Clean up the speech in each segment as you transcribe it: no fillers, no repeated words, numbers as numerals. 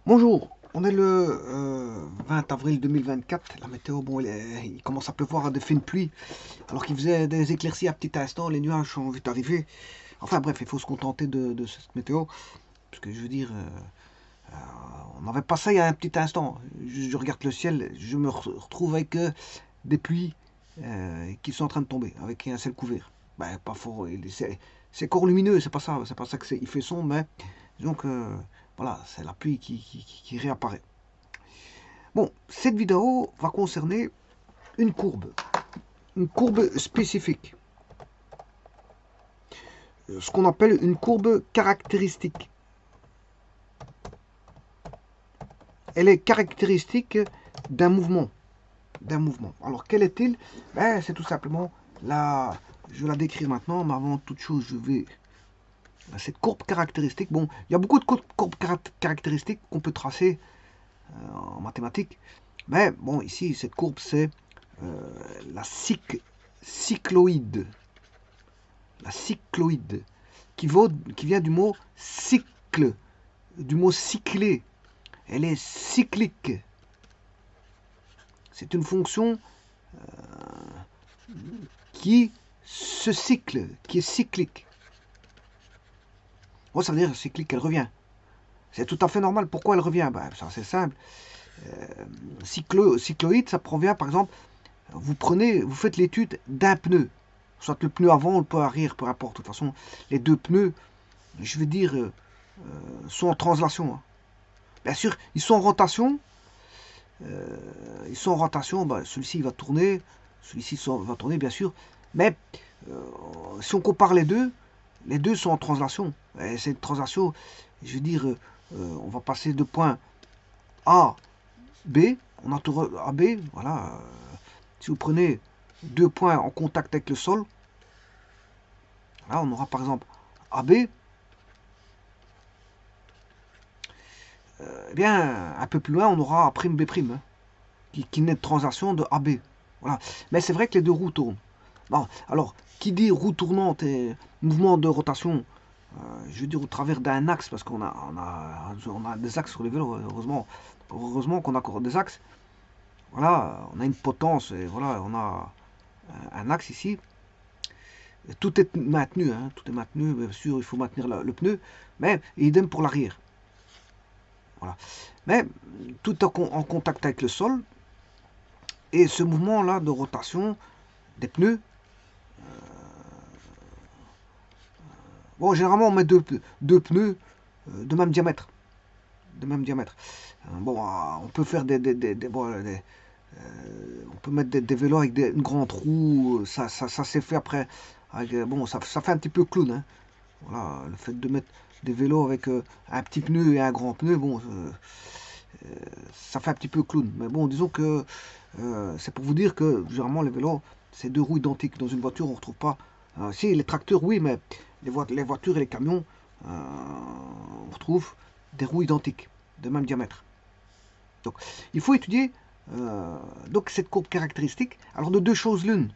Bonjour, on est le 20 avril 2024. La météo, bon, il commence à pleuvoir à des fines pluies, alors qu'il faisait des éclaircies à petit instant, les nuages ont vite arrivé. Enfin bref, il faut se contenter de cette météo, parce que je veux dire, on n'avait pas ça il y a un petit instant. Je regarde le ciel, je me retrouve avec des pluies qui sont en train de tomber, avec un ciel couvert. Ben, pas fort, c'est encore lumineux, c'est pas ça que il fait sombre, mais disons que voilà, c'est la pluie qui réapparaît. Bon, cette vidéo va concerner une courbe spécifique, ce qu'on appelle une courbe caractéristique. Elle est caractéristique d'un mouvement. Alors, quel est-il? Ben, c'est tout simplement la. Je vais la décrire maintenant, mais avant toute chose, je vais. Cette courbe caractéristique, bon, il y a beaucoup de courbes caractéristiques qu'on peut tracer en mathématiques, mais bon, ici, cette courbe, c'est la cycloïde. La cycloïde, qui vient du mot cycle, du mot cycler. Elle est cyclique. C'est une fonction qui se cycle, qui est cyclique. Bon, ça veut dire cyclique, elle revient. C'est tout à fait normal. Pourquoi elle revient? Ben, c'est simple. Cycloïde, ça provient, par exemple, vous faites l'étude d'un pneu. Soit le pneu avant ou le pneu arrière, peu importe. De toute façon, les deux pneus, je veux dire, sont en translation. Hein. Bien sûr, ils sont en rotation. Ben, celui-ci va tourner, celui-ci va tourner, bien sûr. Mais si on compare les deux sont en translation. Et c'est une translation, je veux dire, on va passer de point A, B, on entoure AB, voilà. Si vous prenez deux points en contact avec le sol, là on aura par exemple AB, eh bien, un peu plus loin, on aura prime B', hein, qui naît de translation de AB. Voilà. Mais c'est vrai que les deux roues tournent. Bon, alors, qui dit roue tournante et mouvement de rotation, je veux dire au travers d'un axe, parce on a des axes sur les vélos, heureusement qu'on a encore des axes. Voilà, on a une potence, et voilà, on a un axe ici. Tout est maintenu, hein, tout est maintenu, bien sûr, il faut maintenir le pneu, mais idem pour l'arrière. Voilà. Mais tout en contact avec le sol, et ce mouvement-là de rotation des pneus, bon, généralement on met deux pneus de même diamètre. De même diamètre. Bon, on peut faire on peut mettre des vélos avec une grande roue, ça s'est fait après. Bon, ça fait un petit peu clown. Hein. Voilà, le fait de mettre des vélos avec un petit pneu et un grand pneu, bon, ça fait un petit peu clown. Mais bon, disons que c'est pour vous dire que généralement les vélos, c'est deux roues identiques. Dans une voiture, on ne retrouve pas. Si, les tracteurs, oui, mais les voitures et les camions, on retrouve des roues identiques, de même diamètre. Donc, il faut étudier donc cette courbe caractéristique. Alors, de deux choses l'une,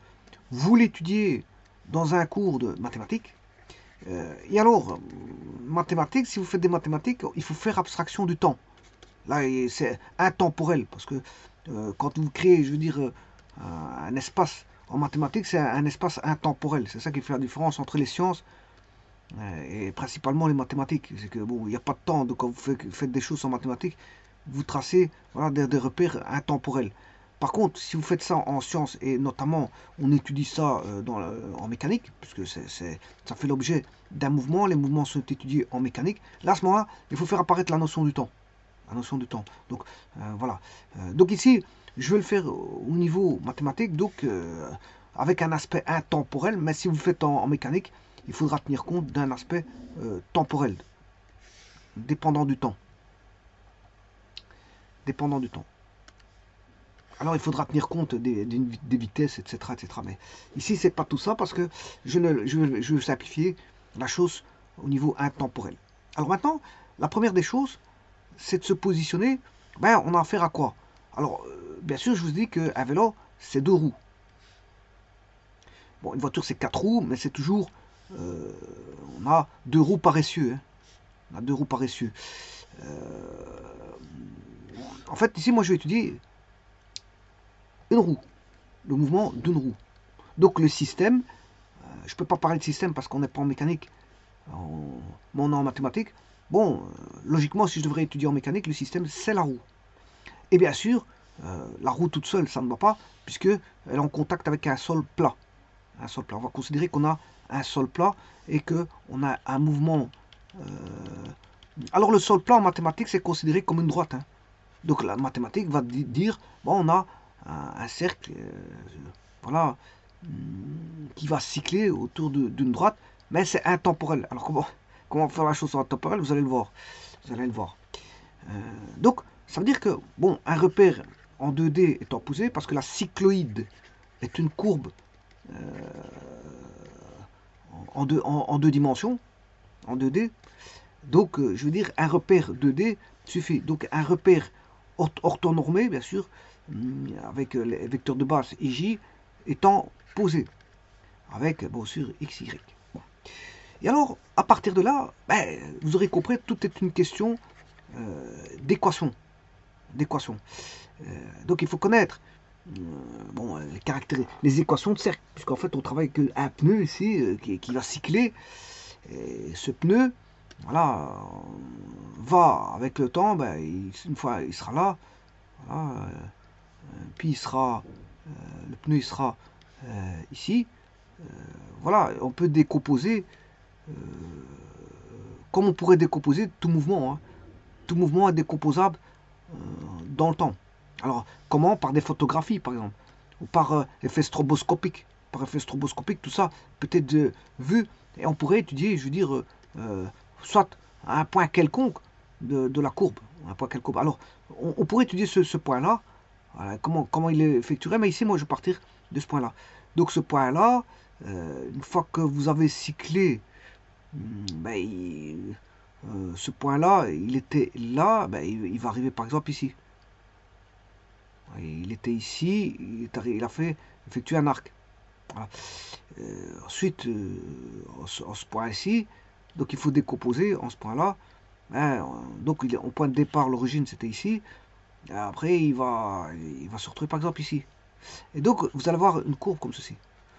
vous l'étudiez dans un cours de mathématiques. Et alors, mathématiques, si vous faites des mathématiques, il faut faire abstraction du temps. Là, c'est intemporel, parce que quand vous créez, je veux dire, un espace en mathématiques, c'est un espace intemporel. C'est ça qui fait la différence entre les sciences et principalement les mathématiques. C'est que bon, il n'y a pas de temps, donc quand vous faites des choses en mathématiques, vous tracez voilà, des repères intemporels. Par contre, si vous faites ça en sciences, et notamment on étudie ça en mécanique, puisque ça fait l'objet d'un mouvement, les mouvements sont étudiés en mécanique, là à ce moment-là, il faut faire apparaître la notion du temps. La notion du temps. Donc voilà. Donc ici, je vais le faire au niveau mathématique, donc avec un aspect intemporel, mais si vous le faites en mécanique, il faudra tenir compte d'un aspect temporel, dépendant du temps. Dépendant du temps. Alors il faudra tenir compte des vitesses, etc., etc. Mais ici, c'est pas tout ça parce que je veux simplifier la chose au niveau intemporel. Alors maintenant, la première des choses, c'est de se positionner. Ben, on a affaire à quoi? Alors, bien sûr, je vous dis qu'un vélo, c'est deux roues. Bon, une voiture, c'est quatre roues, mais c'est toujours. On a deux roues paressieux. Hein. On a deux roues paressieux. En fait, ici, moi, je vais étudier une roue, le mouvement d'une roue. Donc, le système, je ne peux pas parler de système parce qu'on n'est pas en mécanique, mais on est en mathématiques. Bon, logiquement, si je devrais étudier en mécanique, le système, c'est la roue. Et bien sûr, la roue toute seule, ça ne va pas, puisqu'elle est en contact avec un sol plat. Un sol plat. On va considérer qu'on a un sol plat et qu'on a un mouvement. Alors, le sol plat en mathématiques, c'est considéré comme une droite. Hein. Donc, la mathématique va dire, bon, on a un cercle, voilà, qui va cycler autour d'une droite, mais c'est intemporel. Alors, comment faire la chose intemporelle? Vous allez le voir. Vous allez le voir. Donc, ça veut dire que, bon, un repère en 2D est opposé parce que la cycloïde est une courbe en deux dimensions, en 2D. Donc, je veux dire, un repère 2D suffit. Donc, un repère orthonormé, bien sûr, avec les vecteurs de base IJ, étant posé, avec, bien sûr, XY. Bon. Et alors, à partir de là, ben, vous aurez compris, tout est une question d'équation. Donc, il faut connaître bon, les caractères, les équations de cercle, puisqu'en fait, on travaille avec un pneu ici qui va cycler. Et ce pneu, voilà, va avec le temps, ben, une fois il sera là, voilà, puis il sera, le pneu il sera ici. Voilà, on peut décomposer comme on pourrait décomposer tout mouvement. Hein. Tout mouvement est décomposable dans le temps. Alors, comment? Par des photographies, par exemple, ou par effet stroboscopique. Par effet stroboscopique, tout ça peut être vu, et on pourrait étudier, je veux dire, soit à un point quelconque de la courbe. Un point quelconque. Alors, on pourrait étudier ce point-là, voilà, comment il est effectué, mais ici, moi, je vais partir de ce point-là. Donc, ce point-là, une fois que vous avez cyclé, ben, ce point-là, il était là, ben, il va arriver par exemple ici. Il était ici, il a fait effectuer un arc. Voilà. Ensuite, en ce point ici, donc il faut décomposer en ce point-là. Hein, donc au point de départ, l'origine c'était ici. Après, il va se retrouver par exemple ici. Et donc, vous allez avoir une courbe comme ceci.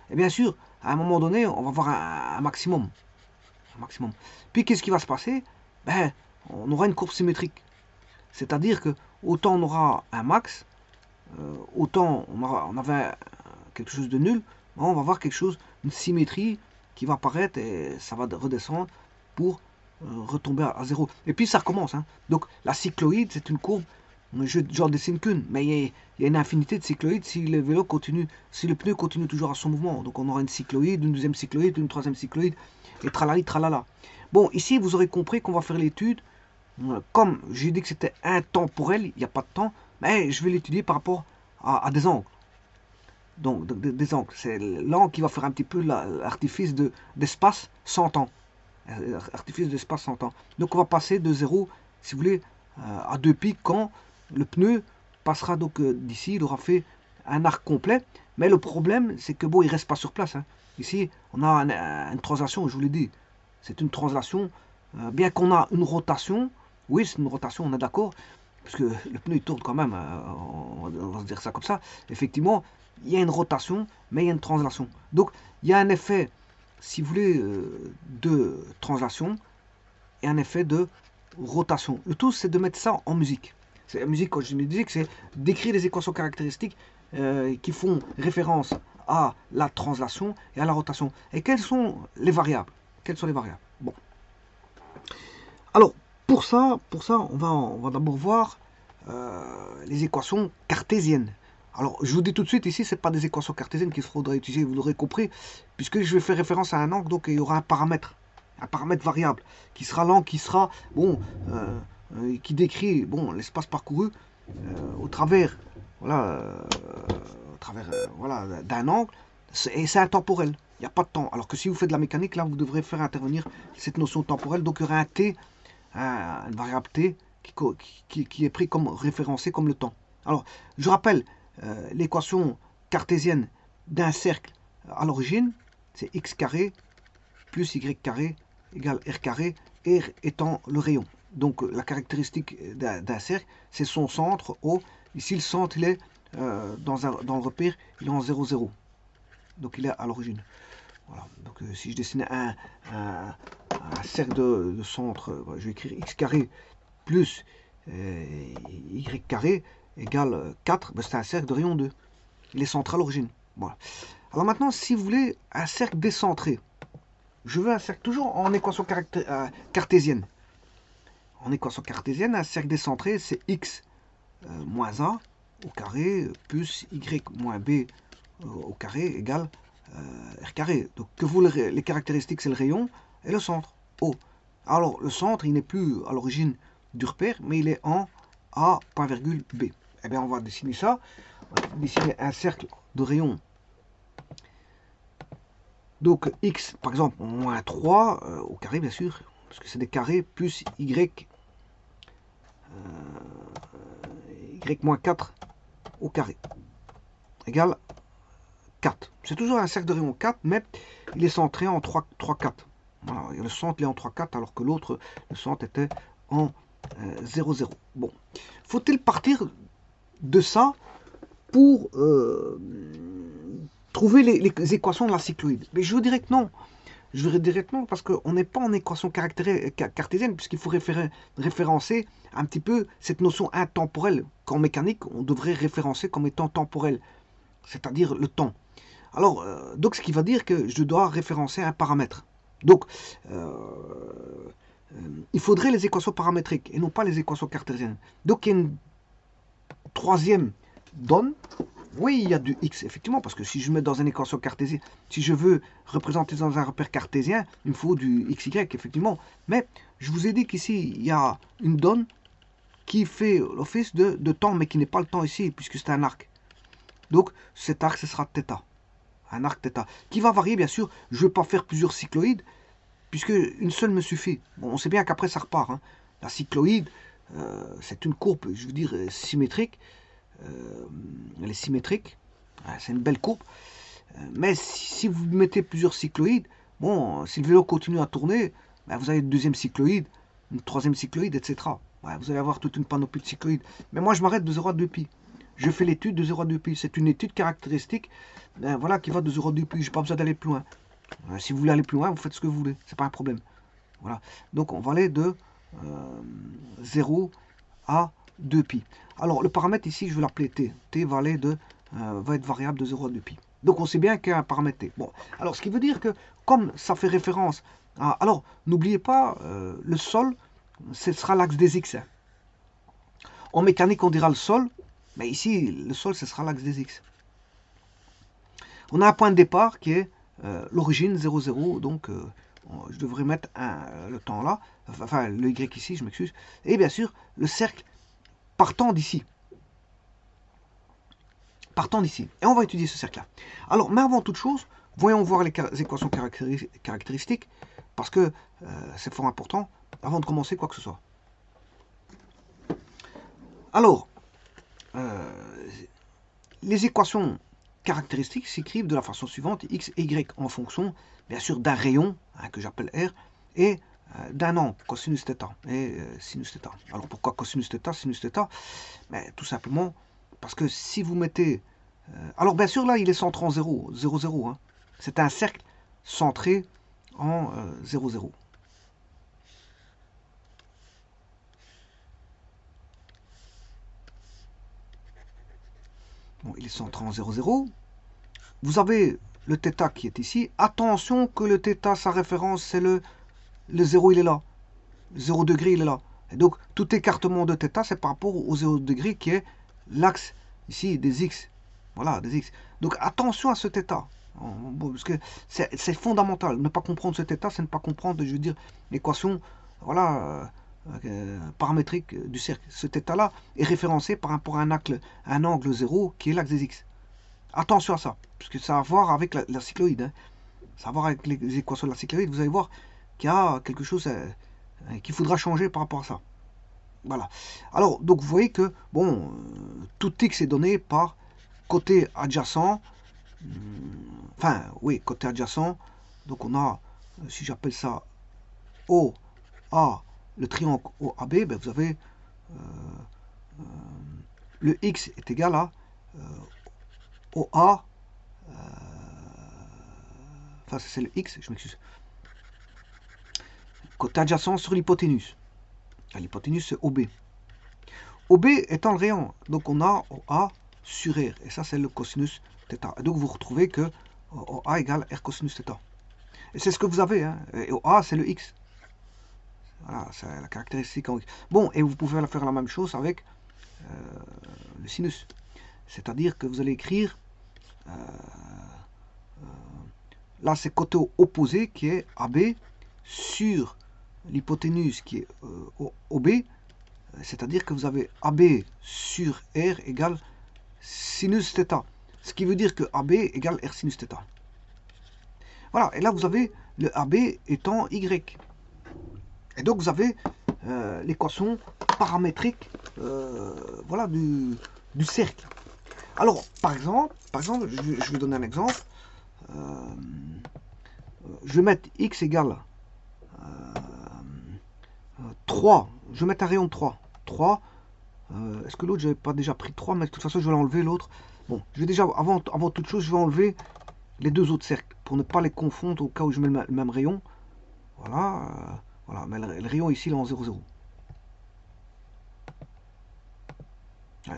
Et bien sûr, à un moment donné, on va avoir un maximum. Un maximum. Puis, qu'est-ce qui va se passer? Ben, on aura une courbe symétrique. C'est-à-dire que autant on aura un max, autant on avait quelque chose de nul, on va voir quelque chose, une symétrie qui va apparaître et ça va redescendre pour retomber à zéro. Et puis ça recommence. Hein. Donc la cycloïde, c'est une courbe, j'en dessine qu'une, mais il y a une infinité de cycloïdes si le vélo continue, si le pneu continue toujours à son mouvement. Donc on aura une cycloïde, une deuxième cycloïde, une troisième cycloïde, et tralali, tralala. Bon, ici vous aurez compris qu'on va faire l'étude, comme j'ai dit que c'était intemporel, il n'y a pas de temps, mais je vais l'étudier par rapport à des angles. Donc, des angles. C'est l'angle qui va faire un petit peu l'artifice d'espace sans temps. Artifice d'espace sans temps. Donc, on va passer de 0, si vous voulez, à 2 pics quand le pneu passera donc d'ici. Il aura fait un arc complet. Mais le problème, c'est que bon, il ne reste pas sur place. Hein. Ici, on a une translation, je vous l'ai dit. C'est une translation. Bien qu'on a une rotation, oui, c'est une rotation, on est d'accord. Parce que le pneu il tourne quand même, on va se dire ça comme ça. Effectivement, il y a une rotation, mais il y a une translation. Donc, il y a un effet, si vous voulez, de translation et un effet de rotation. Le tout, c'est de mettre ça en musique. La musique, quand je dis musique, c'est d'écrire les équations caractéristiques qui font référence à la translation et à la rotation. Et quelles sont les variables? Quelles sont les variables? Bon. Alors, pour ça on va d'abord voir les équations cartésiennes. Alors, je vous dis tout de suite, ici, ce n'est pas des équations cartésiennes qu'il faudra utiliser, vous l'aurez compris, puisque je vais faire référence à un angle, donc il y aura un paramètre variable, qui sera l'angle, qui sera, bon, qui décrit, bon, l'espace parcouru au travers, voilà, voilà, d'un angle, et c'est intemporel, il n'y a pas de temps. Alors que si vous faites de la mécanique, là, vous devrez faire intervenir cette notion temporelle, donc il y aura un t, une variable t, qui est pris comme référencé comme le temps. Alors, je rappelle l'équation cartésienne d'un cercle à l'origine, c'est x carré plus y carré égale r carré, r étant le rayon. Donc la caractéristique d'un cercle, c'est son centre O. Ici, le centre, il est dans le repère, il est en 0, 0. Donc il est à l'origine. Voilà. Donc si je dessinais un cercle de centre, je vais écrire x carré plus y carré égale 4, ben c'est un cercle de rayon 2. Il est centré à l'origine. Voilà. Alors maintenant, si vous voulez un cercle décentré, je veux un cercle toujours en équation cartésienne. En équation cartésienne, un cercle décentré, c'est x moins a au carré plus y moins b au carré égale r carré. Donc que vous les caractéristiques, c'est le rayon et le centre, O. Alors le centre, il n'est plus à l'origine du repère, mais il est en A, point virgule, B. Eh bien, on va dessiner ça. On va dessiner un cercle de rayon. Donc x, par exemple, moins 3 au carré, bien sûr, parce que c'est des carrés, plus y moins 4 au carré égale 4. C'est toujours un cercle de rayon 4, mais il est centré en 3, 4. Voilà, le centre est en 3, 4, alors que l'autre, le centre était en 0, 0. Bon, faut-il partir de ça pour trouver les équations de la cycloïde? Mais je vous dirais que non. Je dirais directement parce qu'on n'est pas en équation cartésienne, puisqu'il faut référencer un petit peu cette notion intemporelle qu'en mécanique, on devrait référencer comme étant temporelle, c'est-à-dire le temps. Alors, donc ce qui va dire que je dois référencer un paramètre. Donc, il faudrait les équations paramétriques et non pas les équations cartésiennes. Donc, il y a une troisième donne. Oui, il y a du x, effectivement, parce que si je mets dans une équation cartésienne, si je veux représenter dans un repère cartésien, il me faut du xy, effectivement. Mais je vous ai dit qu'ici, il y a une donne qui fait l'office de temps, mais qui n'est pas le temps ici, puisque c'est un arc. Donc, cet arc, ce sera θ. Un arc θ, qui va varier, bien sûr. Je ne vais pas faire plusieurs cycloïdes, puisque une seule me suffit. Bon, on sait bien qu'après, ça repart. Hein. La cycloïde, c'est une courbe, je veux dire, symétrique. Elle est symétrique, c'est une belle courbe, mais si vous mettez plusieurs cycloïdes, bon, si le vélo continue à tourner, ben vous avez une deuxième cycloïde, une troisième cycloïde, etc. Ouais, vous allez avoir toute une panoplie de cycloïdes. Mais moi, je m'arrête de 0 à 2 pi. Je fais l'étude de 0 à 2 pi. C'est une étude caractéristique voilà, qui va de 0 à 2 pi. Je n'ai pas besoin d'aller plus loin. Si vous voulez aller plus loin, vous faites ce que vous voulez. C'est pas un problème. Voilà. Donc, on va aller de 0 à 2 pi. Alors, le paramètre ici, je vais l'appeler t. T va aller va être variable de 0 à 2 pi. Donc, on sait bien qu'il y a un paramètre t. Bon, alors, ce qui veut dire que, comme ça fait référence à... Alors, n'oubliez pas, le sol, ce sera l'axe des x. Hein. En mécanique, on dira le sol, mais ici, le sol, ce sera l'axe des x. On a un point de départ qui est l'origine 0, 0, donc je devrais mettre le temps là, enfin le y ici, je m'excuse, et bien sûr, le cercle partant d'ici. Partant d'ici. Et on va étudier ce cercle-là. Alors, mais avant toute chose, voyons voir les équations caractéristiques, parce que c'est fort important, avant de commencer quoi que ce soit. Alors, les équations caractéristiques s'écrivent de la façon suivante, x et y en fonction, bien sûr, d'un rayon, hein, que j'appelle R, et d'un angle, cosinus θ et sinus θ. Alors pourquoi cosinus θ, sinus θ? Ben, tout simplement parce que si vous mettez... alors bien sûr là il est centré en 0, 0, 0. Hein. C'est un cercle centré en 0, 0. Bon, il est centré en 0, 0. Vous avez le θ qui est ici. Attention que le θ, sa référence, c'est le 0, il est là. 0 degré, il est là. Et donc, tout écartement de θ, c'est par rapport au 0 degré qui est l'axe, ici, des x. Voilà, des x. Donc, attention à ce θ. Parce que c'est fondamental. Ne pas comprendre ce θ, c'est ne pas comprendre, je veux dire, l'équation, voilà, paramétrique du cercle. Ce θ-là est référencé par rapport à un angle 0 qui est l'axe des x. Attention à ça, parce que ça a à voir avec la cycloïde. Hein. Ça a à voir avec les équations de la cycloïde. Vous allez voir qu'il y a quelque chose qu'il faudra changer par rapport à ça. Voilà. Alors, donc vous voyez que, bon, tout x est donné par côté adjacent. Enfin, oui, côté adjacent. Donc on a, si j'appelle ça O, A, le triangle OAB, ben, vous avez le X est égal à OA, enfin c'est le X, je m'excuse, côté adjacent sur l'hypoténuse. L'hypoténuse c'est OB. OB étant le rayon, donc on a OA sur R, et ça c'est le cosinus θ. Et donc vous retrouvez que OA égale R cosinus θ. Et c'est ce que vous avez, hein. Et OA c'est le X. Voilà, c'est la caractéristique en X. Bon, et vous pouvez faire la même chose avec le sinus. C'est-à-dire que vous allez écrire, là c'est côté opposé qui est AB sur l'hypoténuse qui est OB, c'est-à-dire que vous avez AB sur R égale sinus θ. Ce qui veut dire que AB égale R sinus θ. Voilà, et là vous avez le AB étant Y. Et donc vous avez l'équation paramétrique voilà, du cercle. Alors, par exemple, je vais donner un exemple. Je vais mettre x égale 3. Je vais mettre un rayon de 3. 3. Est-ce que l'autre, j'avais pas déjà pris 3, mais de toute façon, je vais l'enlever l'autre. Bon, je vais déjà, avant toute chose, je vais enlever les deux autres cercles pour ne pas les confondre au cas où je mets le même rayon. Voilà. Voilà, mais le rayon ici, il est en 0, 0.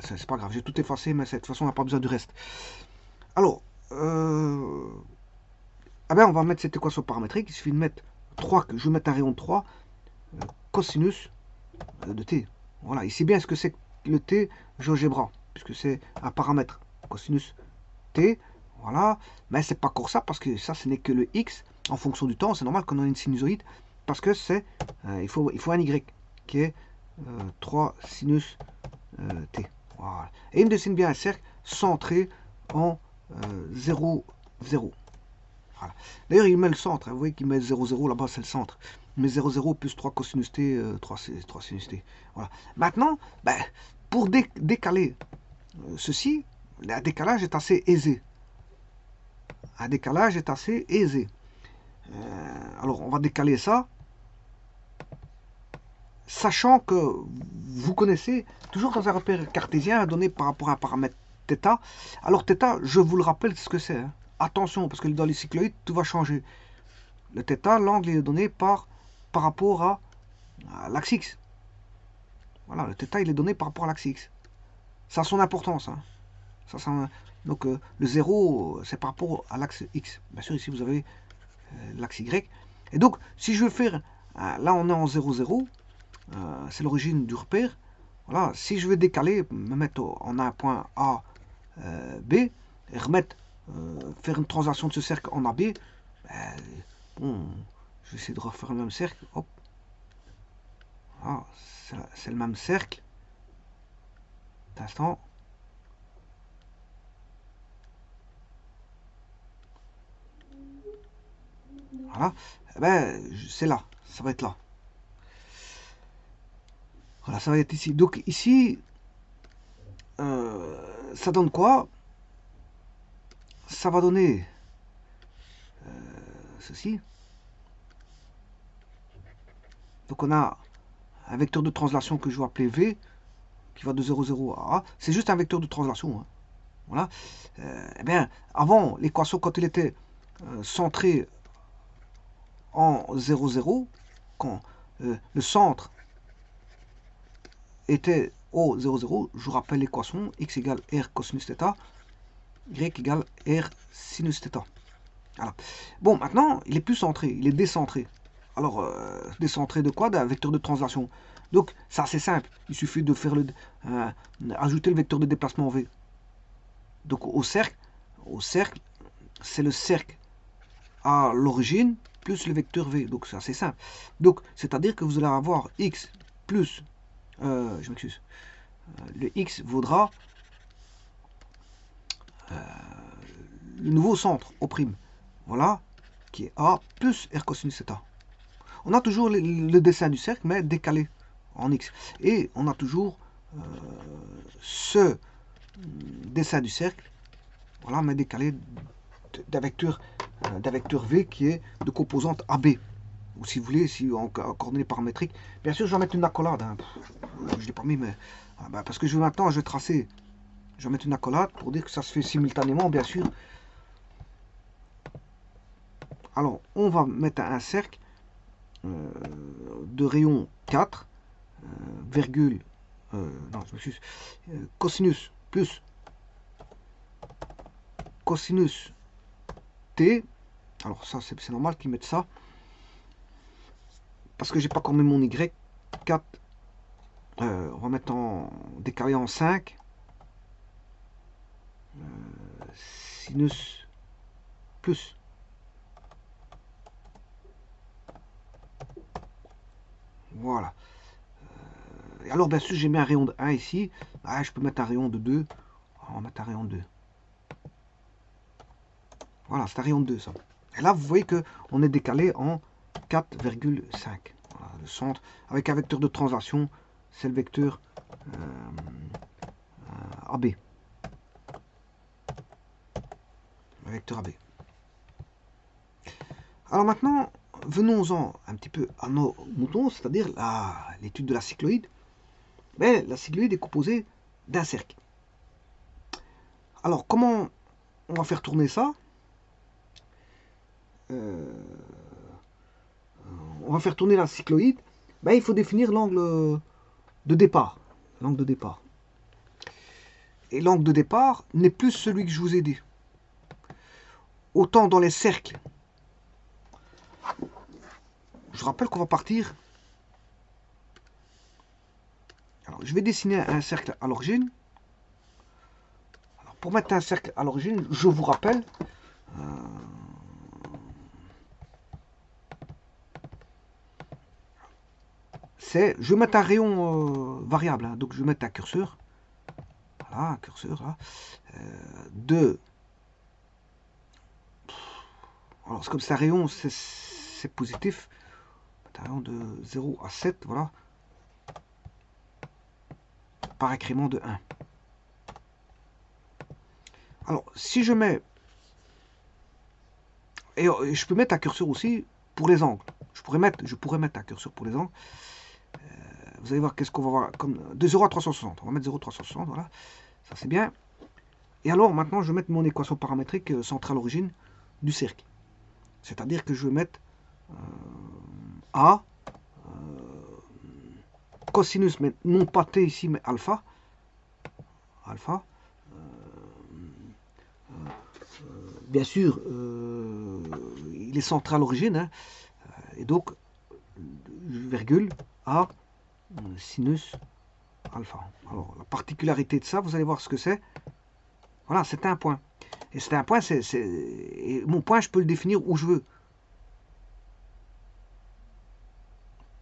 C'est pas grave, j'ai tout effacé, mais de toute façon, on n'a pas besoin du reste. Alors, ah ben, on va mettre cette équation paramétrique. Il suffit de mettre 3, je vais mettre un rayon de 3, cosinus de t. Voilà, ici bien ce que c'est que le t GeoGebra, puisque c'est un paramètre, cosinus t. Voilà, mais c'est pas encore ça, parce que ça, ce n'est que le x en fonction du temps. C'est normal qu'on ait une sinusoïde, parce que c'est, il faut un y qui est 3 sinus t. Voilà. Et il me dessine bien un cercle centré en 0, 0. Voilà. D'ailleurs, il met le centre. Hein. Vous voyez qu'il met 0, 0 là-bas, c'est le centre. Il met 0, 0 plus 3 cosinus t, 3 sinus t. Voilà. Maintenant, ben, pour décaler ceci, un décalage est assez aisé. Un décalage est assez aisé. Alors, on va décaler ça, sachant que vous connaissez, toujours dans un repère cartésien donné par rapport à un paramètre θ. Alors, θ, je vous le rappelle ce que c'est. Hein. Attention, parce que dans les cycloïdes, tout va changer. Le θ, l'angle est donné par rapport à l'axe X. Voilà, le θ, il est donné par rapport à l'axe X. Ça a son importance. Hein. Donc, le 0, c'est par rapport à l'axe X. Bien sûr, ici, vous avez l'axe Y. Et donc, si je veux faire... là, on est en 0, 0. C'est l'origine du repère. Voilà, si je veux décaler, me mettre en un point A, B, et remettre, faire une translation de ce cercle en AB, bon, je vais essayer de refaire le même cercle. Hop. Voilà, c'est le même cercle. D'instant. Voilà. Eh ben, c'est là. Ça va être là. Voilà, ça va être ici. Donc ici, ça donne quoi? Ça va donner ceci. Donc on a un vecteur de translation que je vais appeler V, qui va de 0, 0 à A. C'est juste un vecteur de translation. Hein. Voilà. Eh bien, avant, l'équation, quand elle était centrée en 0, 0, quand le centre était au 0, 0, je vous rappelle l'équation, x égale R cosinus θ, y égale R sinus θ. Voilà. Bon, maintenant, il est plus centré, il est décentré. Alors, décentré de quoi? D'un vecteur de translation. Donc, c'est assez simple. Il suffit de faire ajouter le vecteur de déplacement V. Donc, au cercle, c'est le cercle à l'origine plus le vecteur V. Donc, c'est assez simple. Donc, c'est-à-dire que vous allez avoir x plus... je m'excuse. Le x vaudra le nouveau centre au prime. Voilà, qui est A plus R cosinus θ. On a toujours le dessin du cercle, mais décalé en X. Et on a toujours ce dessin du cercle, voilà, mais décalé d'un vecteur V qui est de composante AB. ou si vous voulez, si en coordonnées paramétriques. Bien sûr, je vais mettre une accolade. Hein. Je ne l'ai pas mis, mais parce que maintenant, je vais tracer. Je vais mettre une accolade pour dire que ça se fait simultanément, bien sûr. Alors, on va mettre un cercle de rayon 4, virgule, non, je m'excuse, cosinus plus cosinus t. Alors ça, c'est normal qu'ils mettent ça. Parce que j'ai pas encore mis mon y. 4, on va mettre en décalé en 5. Sinus plus. Voilà. Et alors, bien sûr, j'ai mis un rayon de 1 ici. Ah, je peux mettre un rayon de 2. On va mettre un rayon de 2. Voilà, c'est un rayon de 2, ça. Et là, vous voyez qu'on est décalé en 4,5. Voilà, le centre, avec un vecteur de translation, c'est le vecteur AB. Le vecteur AB. Alors maintenant, venons-en un petit peu à nos moutons, c'est-à-dire l'étude de la cycloïde. Mais la cycloïde est composée d'un cercle. Alors, comment on va faire tourner ça? On va faire tourner la cycloïde. Ben, il faut définir l'angle de départ. L'angle de départ. Et l'angle de départ n'est plus celui que je vous ai dit. Autant dans les cercles. Je rappelle qu'on va partir. Alors, je vais dessiner un cercle à l'origine. Pour mettre un cercle à l'origine, je vous rappelle, je vais mettre un rayon variable, hein, donc je vais mettre un curseur, voilà, un curseur là, de, alors comme c'est un rayon, c'est positif, un rayon de 0 à 7, voilà, par incrément de 1. Alors, si je mets, et je peux mettre un curseur aussi pour les angles, je pourrais mettre un curseur pour les angles. Vous allez voir qu'est-ce qu'on va voir comme de 0 à 360. On va mettre 0 à 360, voilà. Ça c'est bien. Et alors maintenant je vais mettre mon équation paramétrique centrale à l'origine du cercle. C'est-à-dire que je vais mettre A cosinus, mais non pas T ici, mais alpha. Alpha. Bien sûr, il est central à l'origine. Hein, et donc, virgule A sinus alpha. Alors, la particularité de ça, vous allez voir ce que c'est. Voilà, c'est un point. Et c'est un point, et mon point, je peux le définir où je veux.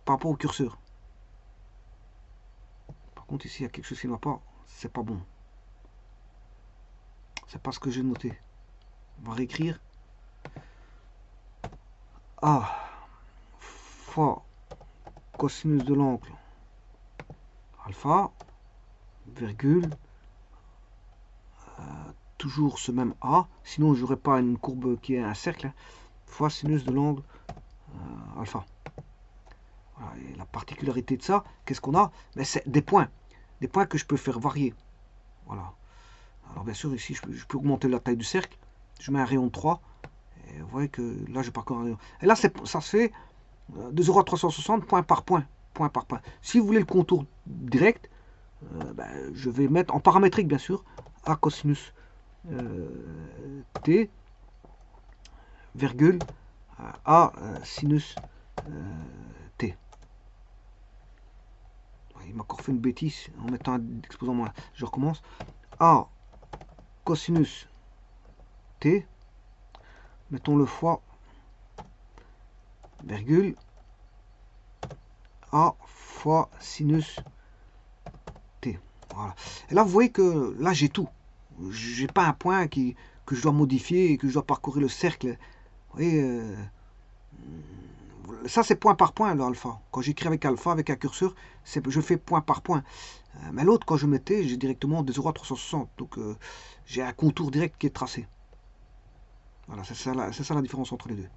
Par rapport au curseur. Par contre, ici, il y a quelque chose qui ne va pas. C'est pas bon. C'est pas ce que j'ai noté. On va réécrire. A fois cosinus de l'angle alpha, virgule, toujours ce même A, sinon j'aurais pas une courbe qui est un cercle, hein, fois sinus de l'angle alpha. Voilà, et la particularité de ça, qu'est-ce qu'on a? Ben, c'est des points que je peux faire varier. Voilà. Alors bien sûr ici je peux augmenter la taille du cercle, je mets un rayon de 3, et vous voyez que là je parcours un rayon. Et là ça se fait de 0 à 360 point par point. Point par point. Si vous voulez le contour direct, ben, je vais mettre en paramétrique bien sûr, A cosinus T, virgule, A sinus T. Il m'a encore fait une bêtise en mettant un exposant moins. Je recommence. A cosinus T, mettons le fois, virgule, A fois sinus T. Voilà. Et là, vous voyez que là, j'ai tout. J'ai pas un point que je dois modifier et que je dois parcourir le cercle. Vous voyez, ça, c'est point par point, l'alpha. Quand j'écris avec alpha, avec un curseur, je fais point par point. Mais l'autre, quand je mettais, j'ai directement des 0 à 360. Donc, j'ai un contour direct qui est tracé. Voilà, c'est ça la différence entre les deux.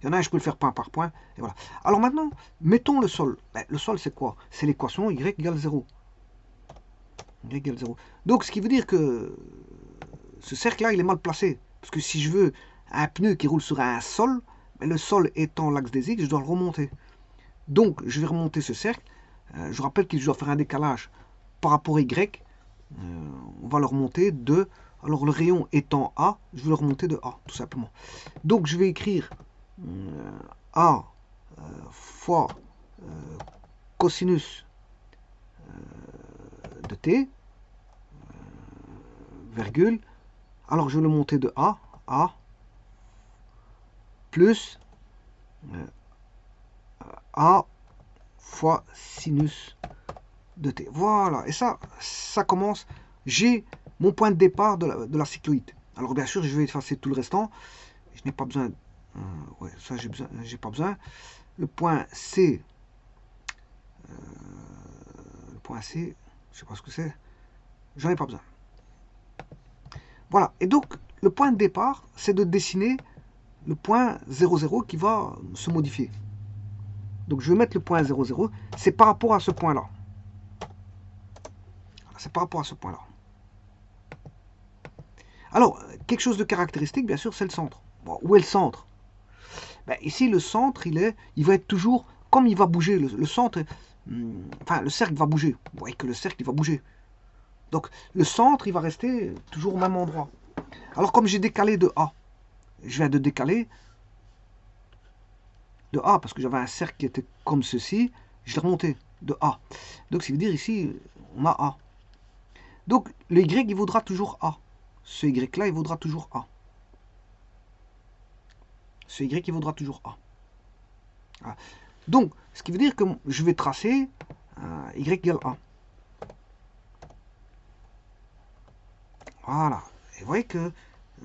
Il y en a un, je peux le faire point par point. Et voilà. Alors maintenant, mettons le sol. Ben, le sol, c'est quoi? C'est l'équation y égale 0. Y égale 0. Donc, ce qui veut dire que ce cercle-là, il est mal placé. Parce que si je veux un pneu qui roule sur un sol, ben, le sol étant l'axe des X, je dois le remonter. Donc, je vais remonter ce cercle. Je rappelle que je dois faire un décalage par rapport à Y. On va le remonter de... Alors, le rayon étant A, je vais le remonter de A, tout simplement. Donc, je vais écrire A fois cosinus de T, virgule. Alors, je vais le monter de A, plus A fois sinus de T. Voilà, et ça commence, j'ai mon point de départ de la cycloïde. Alors bien sûr, je vais effacer tout le restant. Je n'ai pas besoin, ouais, ça j'ai pas besoin. Le point C, je sais pas ce que c'est, j'en ai pas besoin. Voilà, et donc le point de départ, c'est de dessiner le point 0,0 qui va se modifier. Donc je vais mettre le point 0,0, c'est par rapport à ce point-là. C'est par rapport à ce point-là. Alors, quelque chose de caractéristique, bien sûr, c'est le centre. Bon, où est le centre? Ben, ici, le centre, il va être toujours, comme il va bouger, le centre, enfin, le cercle va bouger. Vous voyez que le cercle, il va bouger. Donc, le centre, il va rester toujours au même endroit. Alors, comme j'ai décalé de A, je viens de décaler de A, parce que j'avais un cercle qui était comme ceci, je l'ai remonté de A. Donc, ça veut dire ici, on a A. Donc, le Y, il vaudra toujours A. Ce Y-là, il vaudra toujours A. Ce Y, il vaudra toujours A. Voilà. Donc, ce qui veut dire que je vais tracer Y égale A. Voilà. Et vous voyez que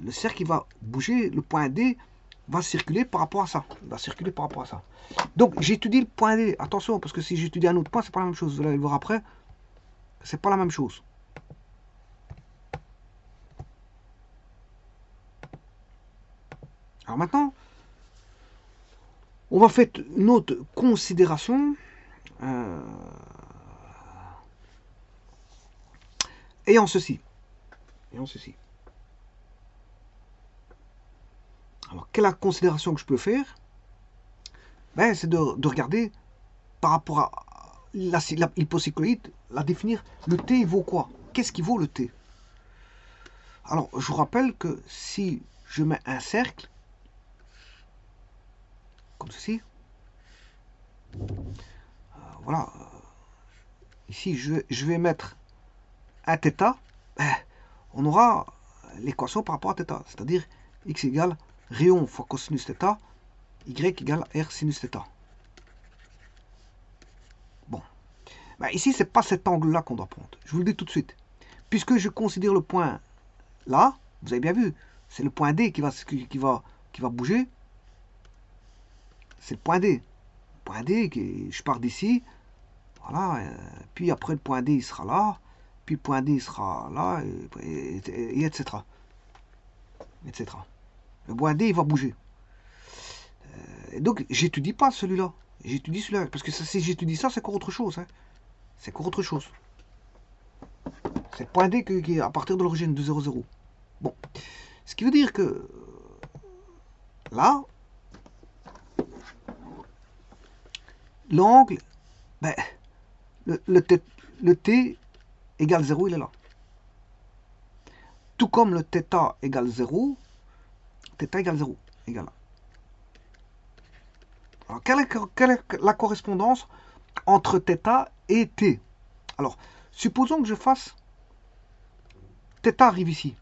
le cercle, il va bouger, le point D va circuler par rapport à ça. Il va circuler par rapport à ça. Donc, j'étudie le point D. Attention, parce que si j'étudie un autre point, c'est pas la même chose. Vous allez le voir après. C'est pas la même chose. Alors maintenant, on va faire une autre considération. Ayant ceci. Alors, quelle est la considération que je peux faire? Ben, c'est de regarder par rapport à l'hypocycloïde, la définir. Le T, il vaut quoi? Qu'est-ce qui vaut le T? Alors, je vous rappelle que si je mets un cercle, comme ceci, voilà, ici, je vais mettre un θ, ben, on aura l'équation par rapport à θ, c'est-à-dire x égale rayon fois cosinus θ, y égale r sinus θ. Bon. Ben, ici, c'est pas cet angle-là qu'on doit prendre. Je vous le dis tout de suite. Puisque je considère le point là, vous avez bien vu, c'est le point D qui va bouger. C'est le point D. Le point D, je pars d'ici. Voilà. Puis après, le point D, il sera là. Puis le point D, il sera là. Et etc. etc. Le point D, il va bouger. Donc, j'étudie pas celui-là. J'étudie celui-là. Parce que si j'étudie ça, c'est encore autre chose. Hein. C'est encore autre chose. C'est le point D qui est à partir de l'origine de 0,0. Bon. Ce qui veut dire que là, l'angle, ben, le T égale 0, il est là. Tout comme le θ égale 0, θ égale 0, égale là. Alors, quelle est la correspondance entre θ et T? Alors, supposons que je fasse θ arrive ici.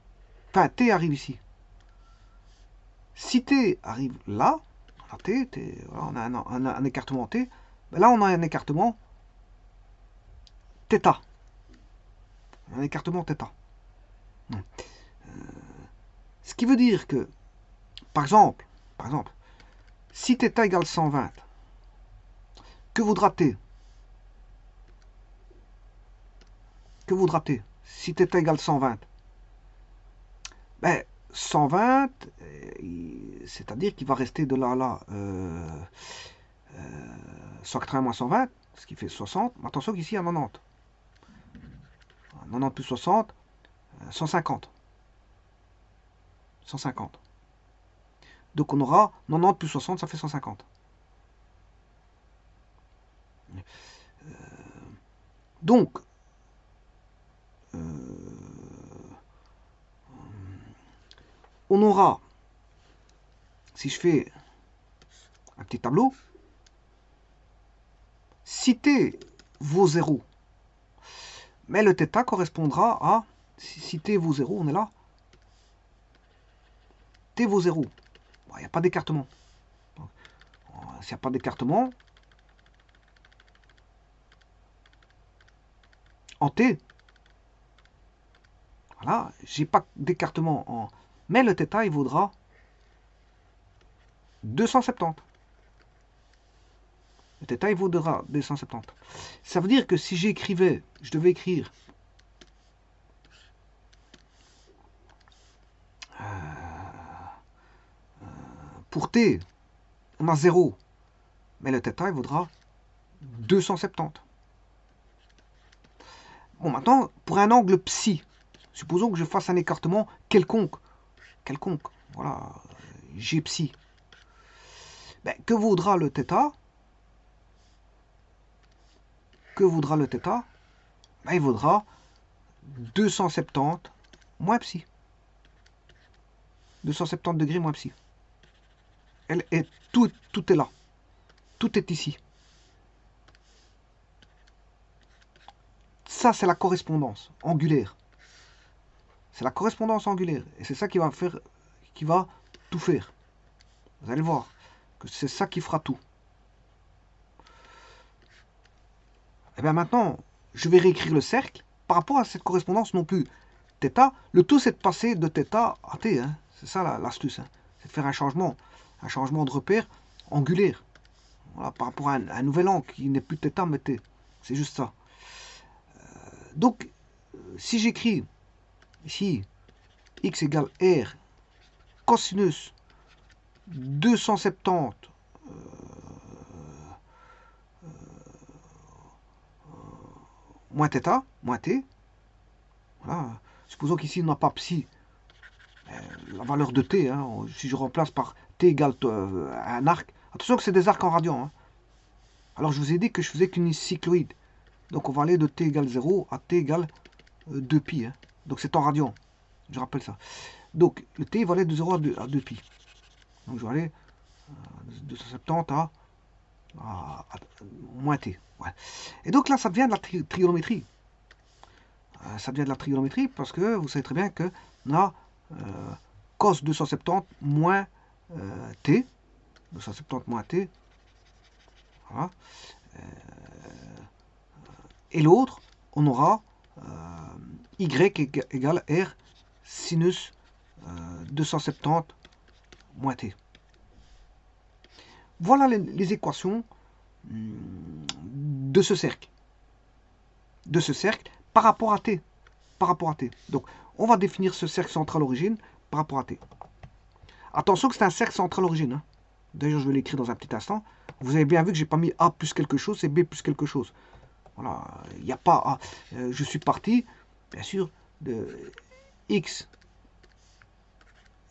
Enfin, T arrive ici. Si T arrive là, on a un écartement T, ben là on a un écartement θ. Un écartement θ. Ce qui veut dire que, par exemple, si θ égale 120, que vaudra T? Que vaudra T? Si θ égale 120, ben, 120, c'est-à-dire qu'il va rester de là à là 180 moins 120, ce qui fait 60. Attention qu'ici, il y a 90. 90 plus 60, 150. 150. Donc on aura 90 plus 60, ça fait 150. Donc, on aura, si je fais un petit tableau, citer vos zéros. Mais le θ correspondra à, si t vaut 0, on est là, t vaut 0. Il n'y a pas d'écartement. S'il n'y a pas d'écartement, en t, voilà, j'ai pas d'écartement en... Mais le θ, il vaudra 270. Le θ, il vaudra 270. Ça veut dire que si j'écrivais, je devais écrire pour t, on a 0, mais le θ, il vaudra 270. Bon, maintenant, pour un angle psi, supposons que je fasse un écartement quelconque, voilà, g psi. Ben, que vaudra le θ? Que vaudra le θ? Ben, il vaudra 270 moins psi. 270 degrés moins psi. Tout est là. Tout est ici. Ça, c'est la correspondance angulaire. C'est la correspondance angulaire. Et c'est ça qui va faire, qui va tout faire. Vous allez voir que c'est ça qui fera tout. Et bien maintenant, je vais réécrire le cercle par rapport à cette correspondance non plus. θ, le tout c'est de passer de θ à t. Hein. C'est ça l'astuce. Hein. C'est de faire un changement de repère angulaire. Voilà, par rapport à un nouvel angle qui n'est plus θ mais t. C'est juste ça. Donc, si j'écris ici x égale r cosinus 270 moins θ, moins t, voilà. Supposons qu'ici on n'a pas psi, la valeur de t, hein, si je remplace par t égale un arc, attention que c'est des arcs en radian. Hein. Alors je vous ai dit que je faisais qu'une cycloïde. Donc on va aller de t égale 0 à t égale 2pi. Hein. Donc c'est en radian, je rappelle ça. Donc le t va aller de 0 à 2pi. Donc je vais aller de 270 à moins t. Ouais. Et donc là ça devient de la trigonométrie. Ça devient de la trigonométrie parce que vous savez très bien que on a cos 270 moins t. 270 moins t. Voilà. Et l'autre, on aura y égale r sinus 270 moins t. Voilà les équations de ce cercle. Par rapport à t. Donc, on va définir ce cercle central origine par rapport à t. Attention que c'est un cercle central origine. Hein. D'ailleurs, je vais l'écrire dans un petit instant. Vous avez bien vu que j'ai pas mis a plus quelque chose et b plus quelque chose. Voilà, il n'y a pas a. Je suis parti, bien sûr, de x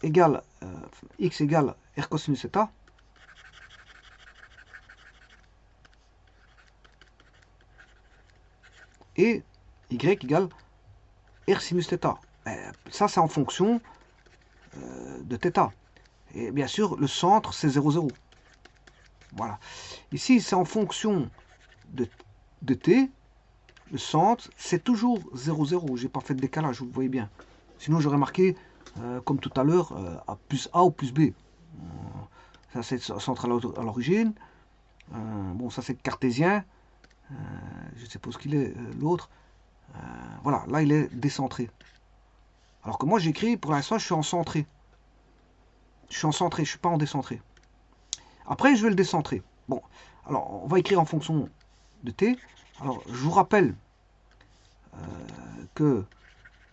égale r cosinus θ. Et y égale r sinus θ. Ça, c'est en fonction de θ. Et bien sûr, le centre, c'est 0, 0. Voilà. Ici, c'est en fonction de t. Le centre, c'est toujours 0, 0. J'ai pas fait de décalage, vous le voyez bien. Sinon, j'aurais marqué, comme tout à l'heure, plus A ou plus B. Ça, c'est centre à l'origine. Bon, ça, c'est cartésien. Je suppose qu'il est l'autre. Voilà, là, il est décentré. Alors que moi, j'écris, pour l'instant, je suis en centré. Je suis en centré, je ne suis pas en décentré. Après, je vais le décentrer. Bon, alors, on va écrire en fonction de t. Alors, je vous rappelle que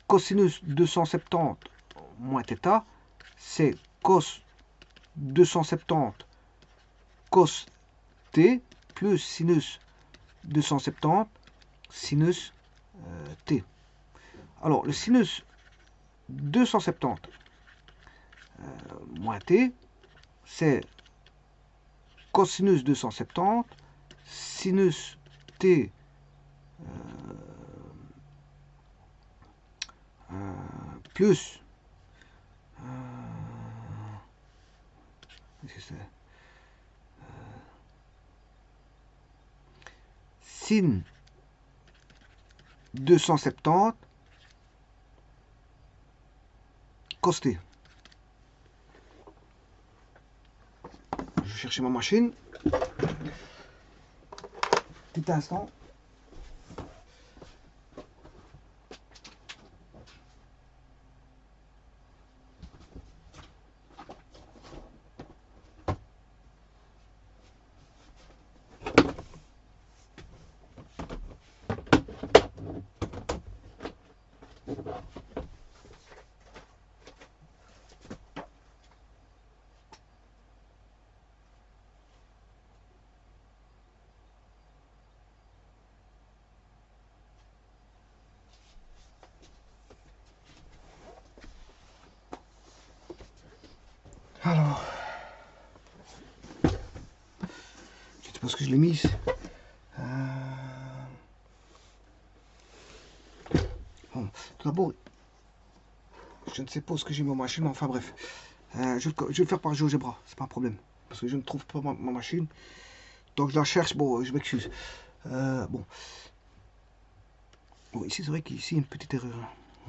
cosinus 270 moins θ, c'est cos 270 cos t plus sinus 270 sinus t. Alors, le sinus 270 moins t, c'est cosinus 270 sinus t plus sin 270 cos t. Je vais chercher ma machine. Petit instant. Alors, je sais pas ce que je l'ai mis. Bon, tout d'abord, je ne sais pas ce que j'ai mis ma machine, mais enfin bref. Je vais le faire par GeoGebra, c'est pas un problème. Parce que je ne trouve pas ma machine. Donc je la cherche, bon, je m'excuse. Bon. Bon, ici, c'est vrai qu'ici, une petite erreur.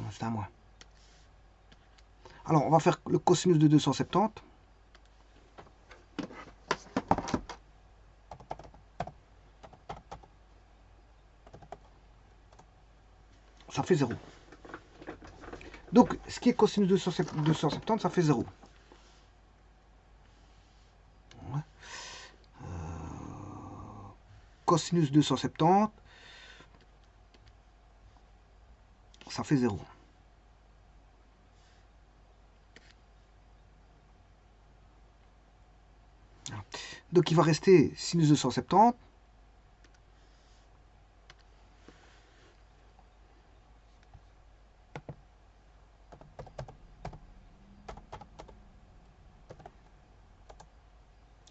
C'est à moi. Alors, on va faire le cosinus de 270. Ça fait 0. Donc, ce qui est cosinus de 270, ça fait 0. Ouais. Cosinus 270, ça fait 0. Donc, il va rester sinus 270.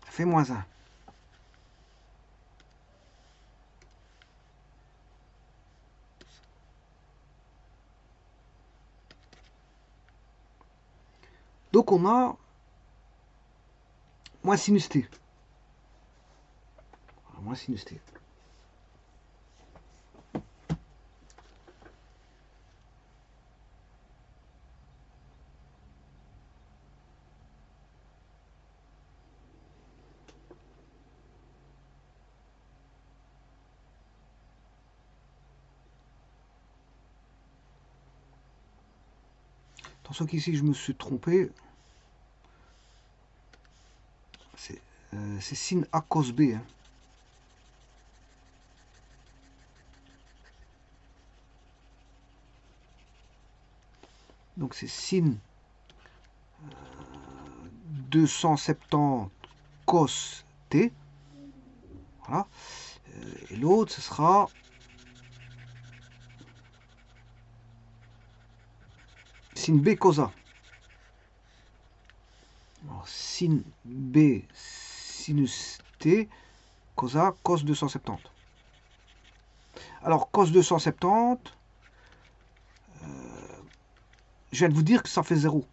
Ça fait moins 1. Donc, on a moins sinus t. Moins sinus t. Attention qu'ici, je me suis trompé. C'est sin A cos B. Hein. Donc, c'est sin 270 cos t. Voilà. Et l'autre, ce sera sin B cos A. Alors, sin B sinus t cos A cos 270. Alors, cos 270, je viens de vous dire que ça fait 0.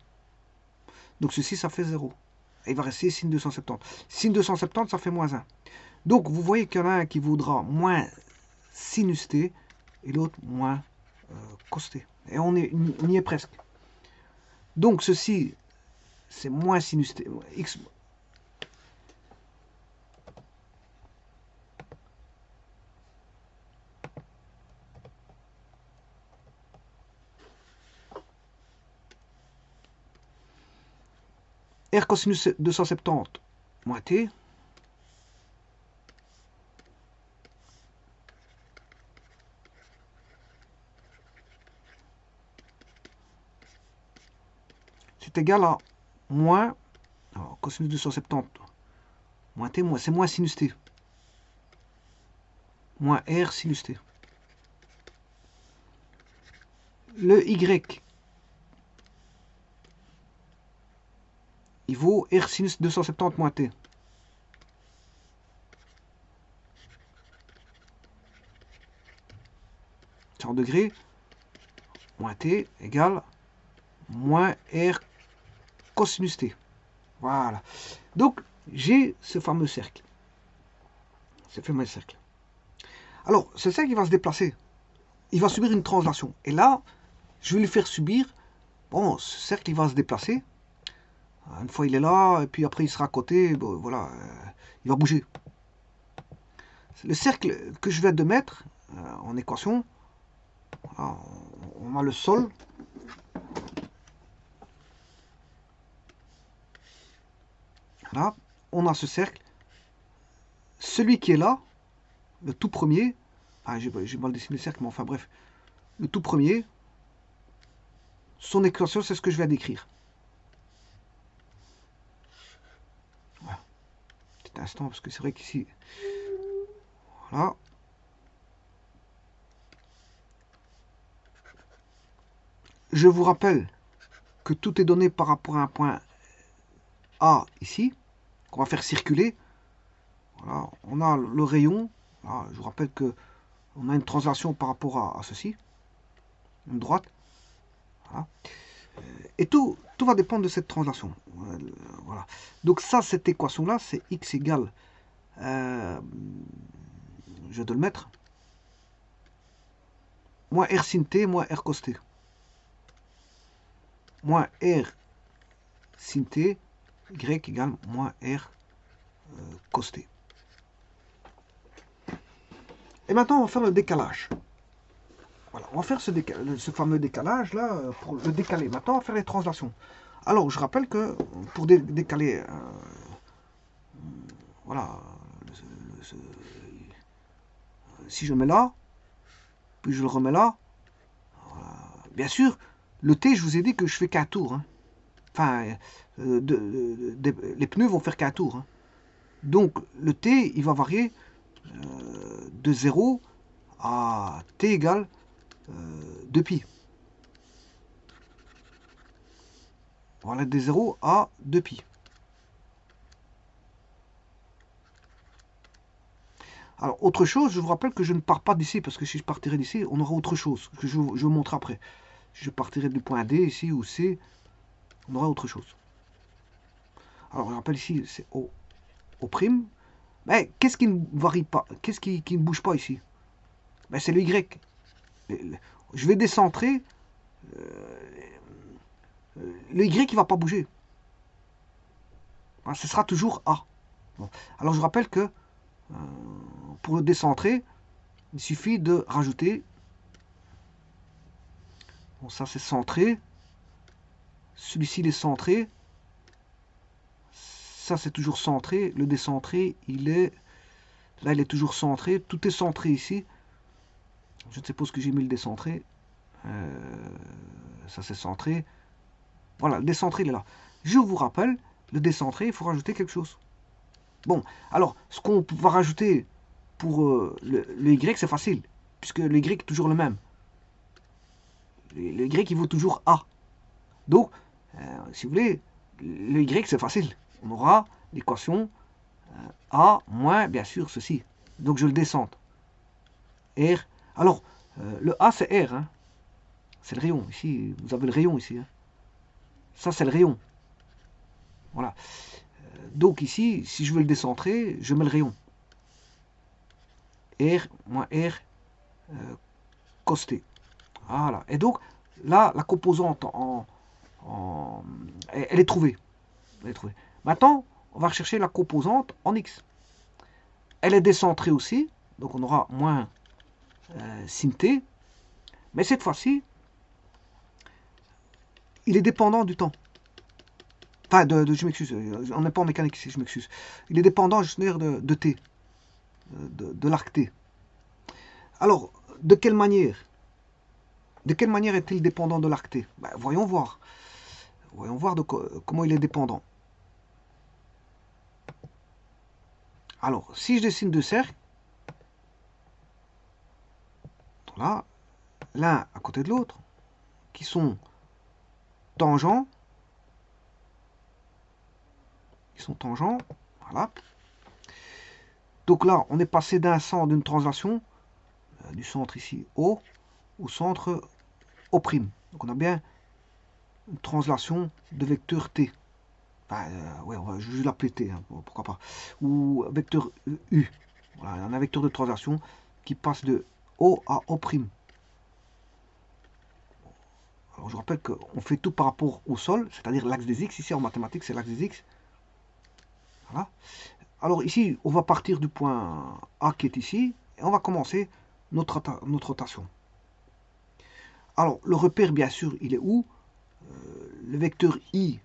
Donc, ceci, ça fait 0. Et il va rester sin 270. Sin 270, ça fait moins 1. Donc, vous voyez qu'il y en a un qui vaudra moins sinus t et l'autre moins cos t. Et on y est presque. Donc, ceci, c'est moins sinus t. X. R cosinus 270 moins t. C'est égal à moins alors, cosinus 270 moins t, c'est moins sinus t. Moins r sinus t. Le y, il vaut r sinus 270 moins t. 100 degrés moins t égale moins r cosinus t. Voilà. Donc, j'ai ce fameux cercle. Ce fameux cercle. Alors, ce cercle, il va se déplacer. Il va subir une translation. Et là, je vais lui faire subir... Bon, ce cercle, il va se déplacer. Une fois, il est là, et puis après, il sera à côté. Bon, voilà, il va bouger. Le cercle que je viens de mettre en équation, voilà, on a le sol. Voilà, on a ce cercle. Celui qui est là, le tout premier, enfin, j'ai mal dessiné le cercle, mais enfin bref, le tout premier, son équation, c'est ce que je viens d'écrire. Voilà. Petit instant, parce que c'est vrai qu'ici, voilà. Je vous rappelle que tout est donné par rapport à un point A ici, qu'on va faire circuler. Voilà, on a le rayon. Voilà, je vous rappelle que on a une translation par rapport à ceci, une droite. Voilà. Et tout va dépendre de cette translation. Voilà. Donc ça, cette équation-là, c'est x égale, je vais le mettre, moins r sin t moins r cos t. Moins r sin t, y égale moins r cos t. Et maintenant, on va faire le décalage. Voilà, on va faire ce fameux décalage là pour le décaler. Maintenant, on va faire les translations. Alors, je rappelle que pour décaler, voilà, si je mets là, puis je le remets là, voilà. Bien sûr, le T, je vous ai dit que je fais qu'un tour. Hein. Enfin, les pneus vont faire qu'un tour. Hein. Donc, le T, il va varier de 0 à T égale 2pi. Voilà, de 0 à 2pi. Alors, autre chose, je vous rappelle que je ne pars pas d'ici, parce que si je partirais d'ici, on aura autre chose, que je vous montre après. Si je partirais du point D, ici, ou C, on aura autre chose. Alors, je rappelle ici, c'est O'. Mais qu'est-ce qui ne varie pas? Qu'est-ce qui ne bouge pas ici? Ben, c'est le Y. Je vais décentrer. Le Y, il ne va pas bouger. Ce sera toujours A. Bon. Alors, je rappelle que pour le décentrer, il suffit de rajouter. Bon, ça, c'est centré. Celui-ci, il est centré. Ça, c'est toujours centré. Le décentré, il est... Là, il est toujours centré. Tout est centré ici. Je ne sais pas ce que j'ai mis le décentré. Ça, c'est centré. Voilà, le décentré, il est là. Je vous rappelle, le décentré, il faut rajouter quelque chose. Bon, alors, ce qu'on va rajouter pour le Y, c'est facile. Puisque le Y est toujours le même. Le Y, il vaut toujours A. Donc, si vous voulez, le Y, c'est facile. On aura l'équation A moins, bien sûr, ceci. Donc, je le descente. R. Alors, le A, c'est R. Hein. C'est le rayon. Ici, vous avez le rayon ici. Hein. Ça, c'est le rayon. Voilà. Donc, ici, si je veux le décentrer, je mets le rayon. R moins R cos t. Voilà. Et donc, là, la composante elle est trouvée. Elle est trouvée. Maintenant, on va rechercher la composante en X. Elle est décentrée aussi. Donc, on aura moins sin t. Mais cette fois-ci, il est dépendant du temps. Enfin, je m'excuse, on n'est pas en mécanique ici, je m'excuse. Il est dépendant, je veux dire, de t, de l'arc t. Alors, de quelle manière est-il dépendant de l'arc t? Ben, voyons voir. Voyons voir comment il est dépendant. Alors, si je dessine deux cercles, là, l'un à côté de l'autre, qui sont tangents, voilà. Donc là, on est passé d'un centre, d'une translation, du centre ici O, au centre O'. Donc on a bien une translation de vecteur T. Enfin, ouais, on va juste l'appeler T, hein, pourquoi pas. Ou vecteur U. Voilà, on a un vecteur de translation qui passe de O à O'. Alors je rappelle qu'on fait tout par rapport au sol, c'est-à-dire l'axe des X. Ici en mathématiques, c'est l'axe des X. Voilà. Alors ici, on va partir du point A qui est ici, et on va commencer notre rotation. Alors, le repère, bien sûr, il est où? Le vecteur I,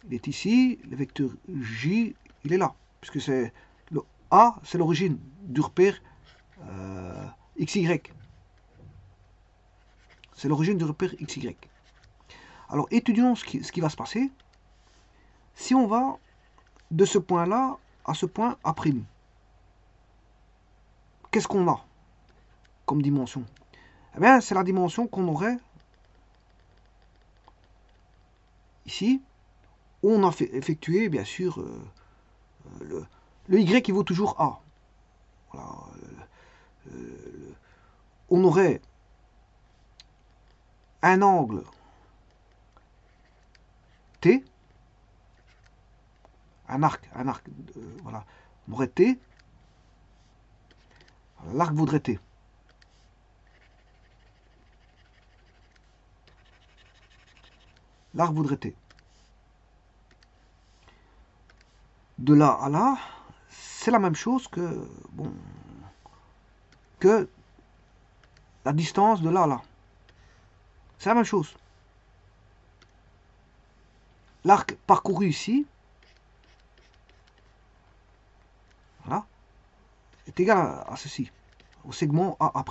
il est ici, le vecteur J, il est là, puisque c'est le A, c'est l'origine du repère XY. C'est l'origine du repère XY. Alors, étudions ce qui va se passer si on va de ce point-là à ce point A'. Qu'est-ce qu'on a comme dimension? Eh bien, c'est la dimension qu'on aurait ici, où on a effectué, bien sûr, le Y qui vaut toujours A. Voilà, on aurait un angle T, un arc, voilà, on aurait T, l'arc vaudrait T. L'arc vaudrait T. De là à là, c'est la même chose que, bon, que la distance de là à là. C'est la même chose. L'arc parcouru ici, voilà, est égal à ceci, au segment AA'.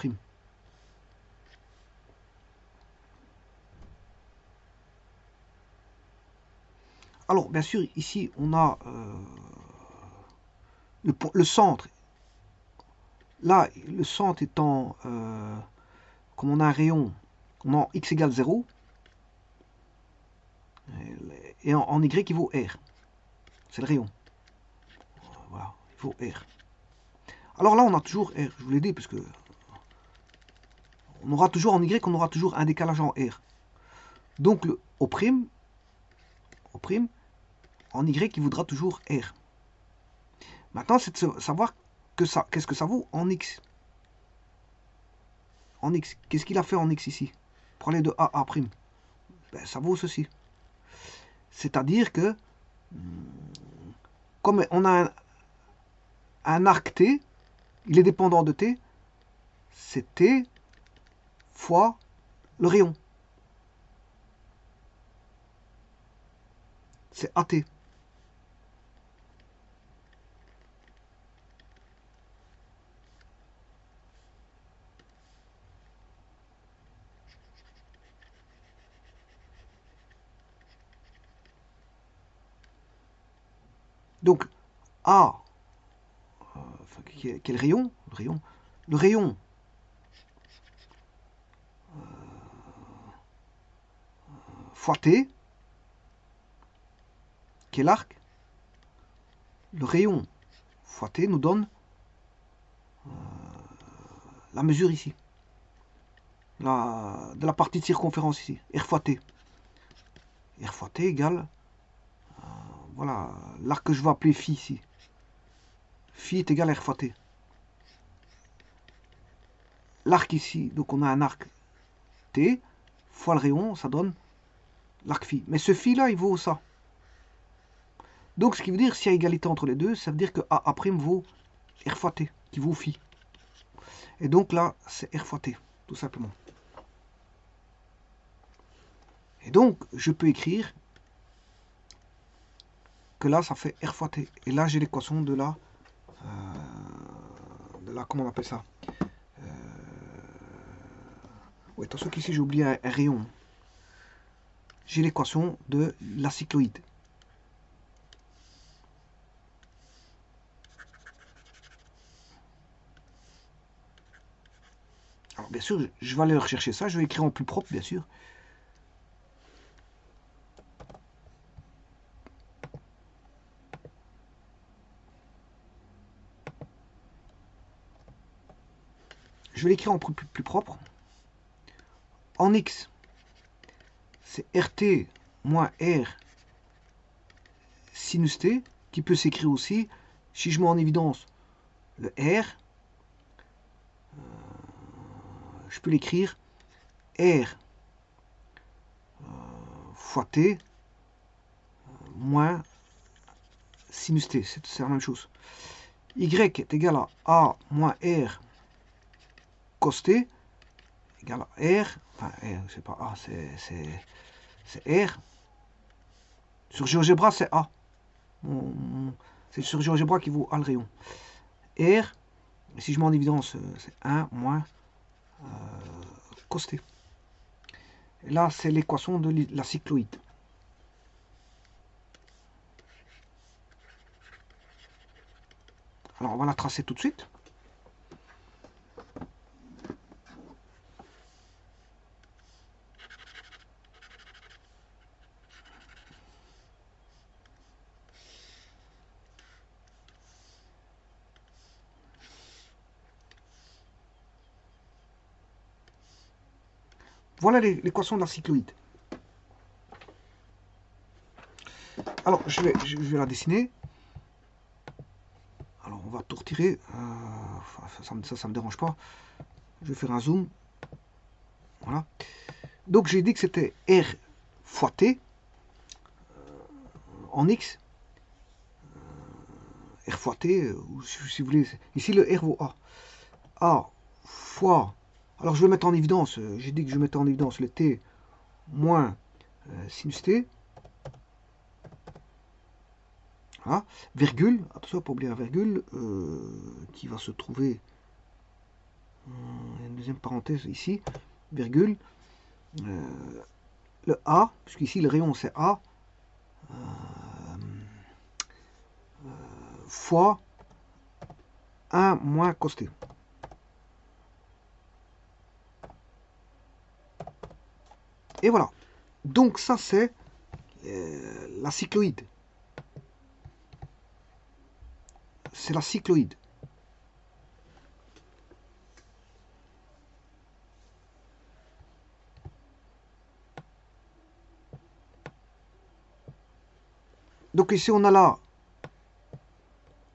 Alors, bien sûr, ici, on a le centre. Là, le centre étant, comme on a un rayon, on a x égale 0, et en y, il vaut R. C'est le rayon. Voilà, il vaut R. Alors là, on a toujours R, je vous l'ai dit, parce que on aura toujours en Y, on aura toujours un décalage en R. Donc le O', en Y, il vaudra toujours R. Maintenant, c'est de savoir qu'est-ce que ça vaut en X. En X, qu'est-ce qu'il a fait en X ici? Pour aller de A à A'. Ben, ça vaut ceci. C'est-à-dire que, comme on a un arc T, il est dépendant de T, c'est T fois le rayon. C'est AT. Donc, A, qui est le rayon, le rayon fois T, qui est l'arc, le rayon fois T nous donne la mesure ici, de la partie de circonférence ici, R fois T. R fois T égale, voilà, l'arc que je vais appeler phi ici. Phi est égal à R fois T. L'arc ici, donc on a un arc T, fois le rayon, ça donne l'arc phi. Mais ce phi là, il vaut ça. Donc ce qui veut dire, s'il y a égalité entre les deux, ça veut dire que A' vaut R fois T, qui vaut phi. Et donc là, c'est R fois T, tout simplement. Et donc, je peux écrire que là, ça fait R fois T. Et là, j'ai l'équation de la, comment on appelle ça? Oui, attention qu'ici, j'ai oublié un rayon. J'ai l'équation de la cycloïde. Alors bien sûr, je vais aller rechercher ça, je vais écrire en plus propre, bien sûr. Je vais l'écrire en plus propre. En X, c'est RT moins R sinus T, qui peut s'écrire aussi, si je mets en évidence le R, je peux l'écrire R fois T moins sinus T, c'est la même chose. Y est égal à A moins R cos T, égal à R, enfin R, c'est pas A, c'est R. Sur GeoGebra, c'est A. C'est sur GeoGebra qui vaut A le rayon. R, et si je mets en évidence, c'est 1 moins cos T. Et là, c'est l'équation de la cycloïde. Alors, on va la tracer tout de suite. Voilà l'équation de la cycloïde. Alors, je vais la dessiner. Alors, on va tout retirer. Ça me dérange pas. Je vais faire un zoom. Voilà. Donc, j'ai dit que c'était R fois T en X. R fois T, ou si vous voulez. Ici, le R vaut A. A fois. Alors, je vais mettre en évidence. J'ai dit que je mettais en évidence le T moins sinus T. Voilà. Virgule, attention, pas oublier la virgule, qui va se trouver, une deuxième parenthèse ici, virgule, le A, puisqu'ici le rayon c'est A, fois 1 moins cos T. Et voilà. Donc ça c'est la cycloïde. C'est la cycloïde. Donc ici on a la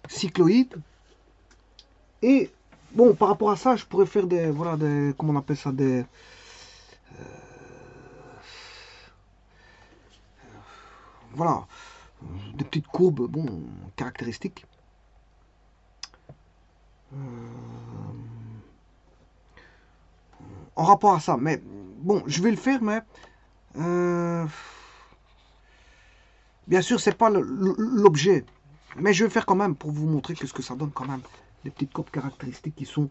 cycloïde. Et bon, par rapport à ça, je pourrais faire des, voilà, des, comment on appelle ça, des, voilà, des petites courbes, bon, caractéristiques. En rapport à ça, mais bon, je vais le faire, mais bien sûr, c'est pas l'objet, mais je vais le faire quand même pour vous montrer que ce que ça donne quand même, des petites courbes caractéristiques qui sont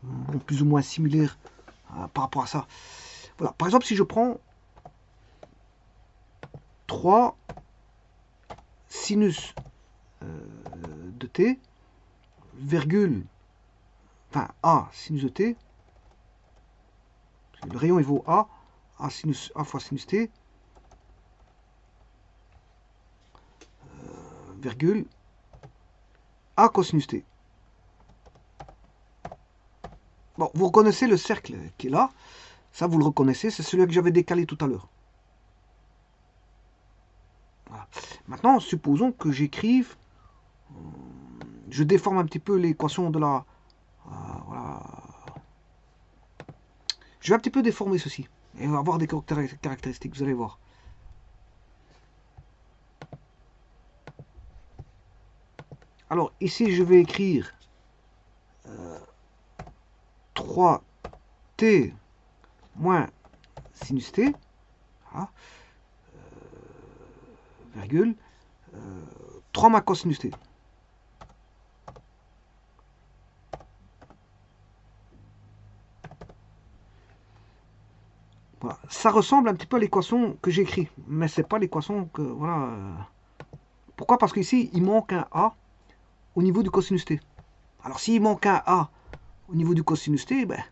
bon, plus ou moins similaires par rapport à ça. Voilà, par exemple, si je prends 3 sinus de t, virgule, enfin A sinus de t, le rayon il vaut A, A fois sinus t, virgule, A cosinus t. Bon, vous reconnaissez le cercle qui est là, ça vous le reconnaissez, c'est celui que j'avais décalé tout à l'heure. Voilà. Maintenant, supposons que j'écrive, je déforme un petit peu l'équation de la... voilà. Je vais un petit peu déformer ceci, et on va avoir des caractéristiques, vous allez voir. Alors, ici, je vais écrire 3t moins sinus t, voilà, virgule, 3 ma cosinus t. Voilà. Ça ressemble un petit peu à l'équation que j'ai écrite, mais c'est pas l'équation que... Voilà. Pourquoi? Parce qu'ici, il manque un a au niveau du cosinus t. Alors, s'il manque un a au niveau du cosinus t, ben,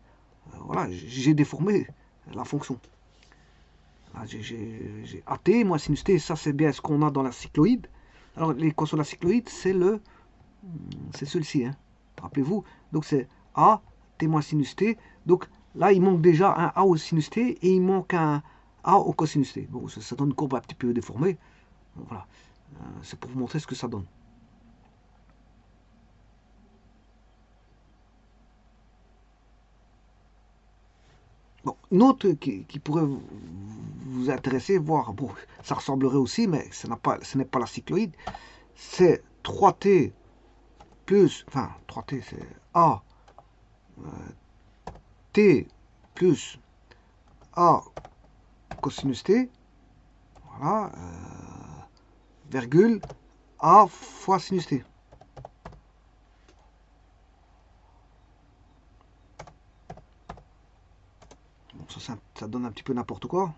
Voilà, j'ai déformé la fonction. J'ai AT moins sinus T, ça c'est bien ce qu'on a dans la cycloïde. Alors l'équation de la cycloïde, c'est celui-ci. Hein. Rappelez-vous, donc c'est A, T moins sinus T. Donc là, il manque déjà un A au sinus T et il manque un A au cosinus T. Bon, ça donne une courbe un petit peu déformée. Voilà, c'est pour vous montrer ce que ça donne. Bon, une autre qui pourrait vous intéresser, voir, bon, ça ressemblerait aussi, mais ce n'est pas la cycloïde, c'est 3T plus, enfin 3T c'est A T plus A cosinus T, voilà, virgule A fois sinus T. Bon, ça donne un petit peu n'importe quoi.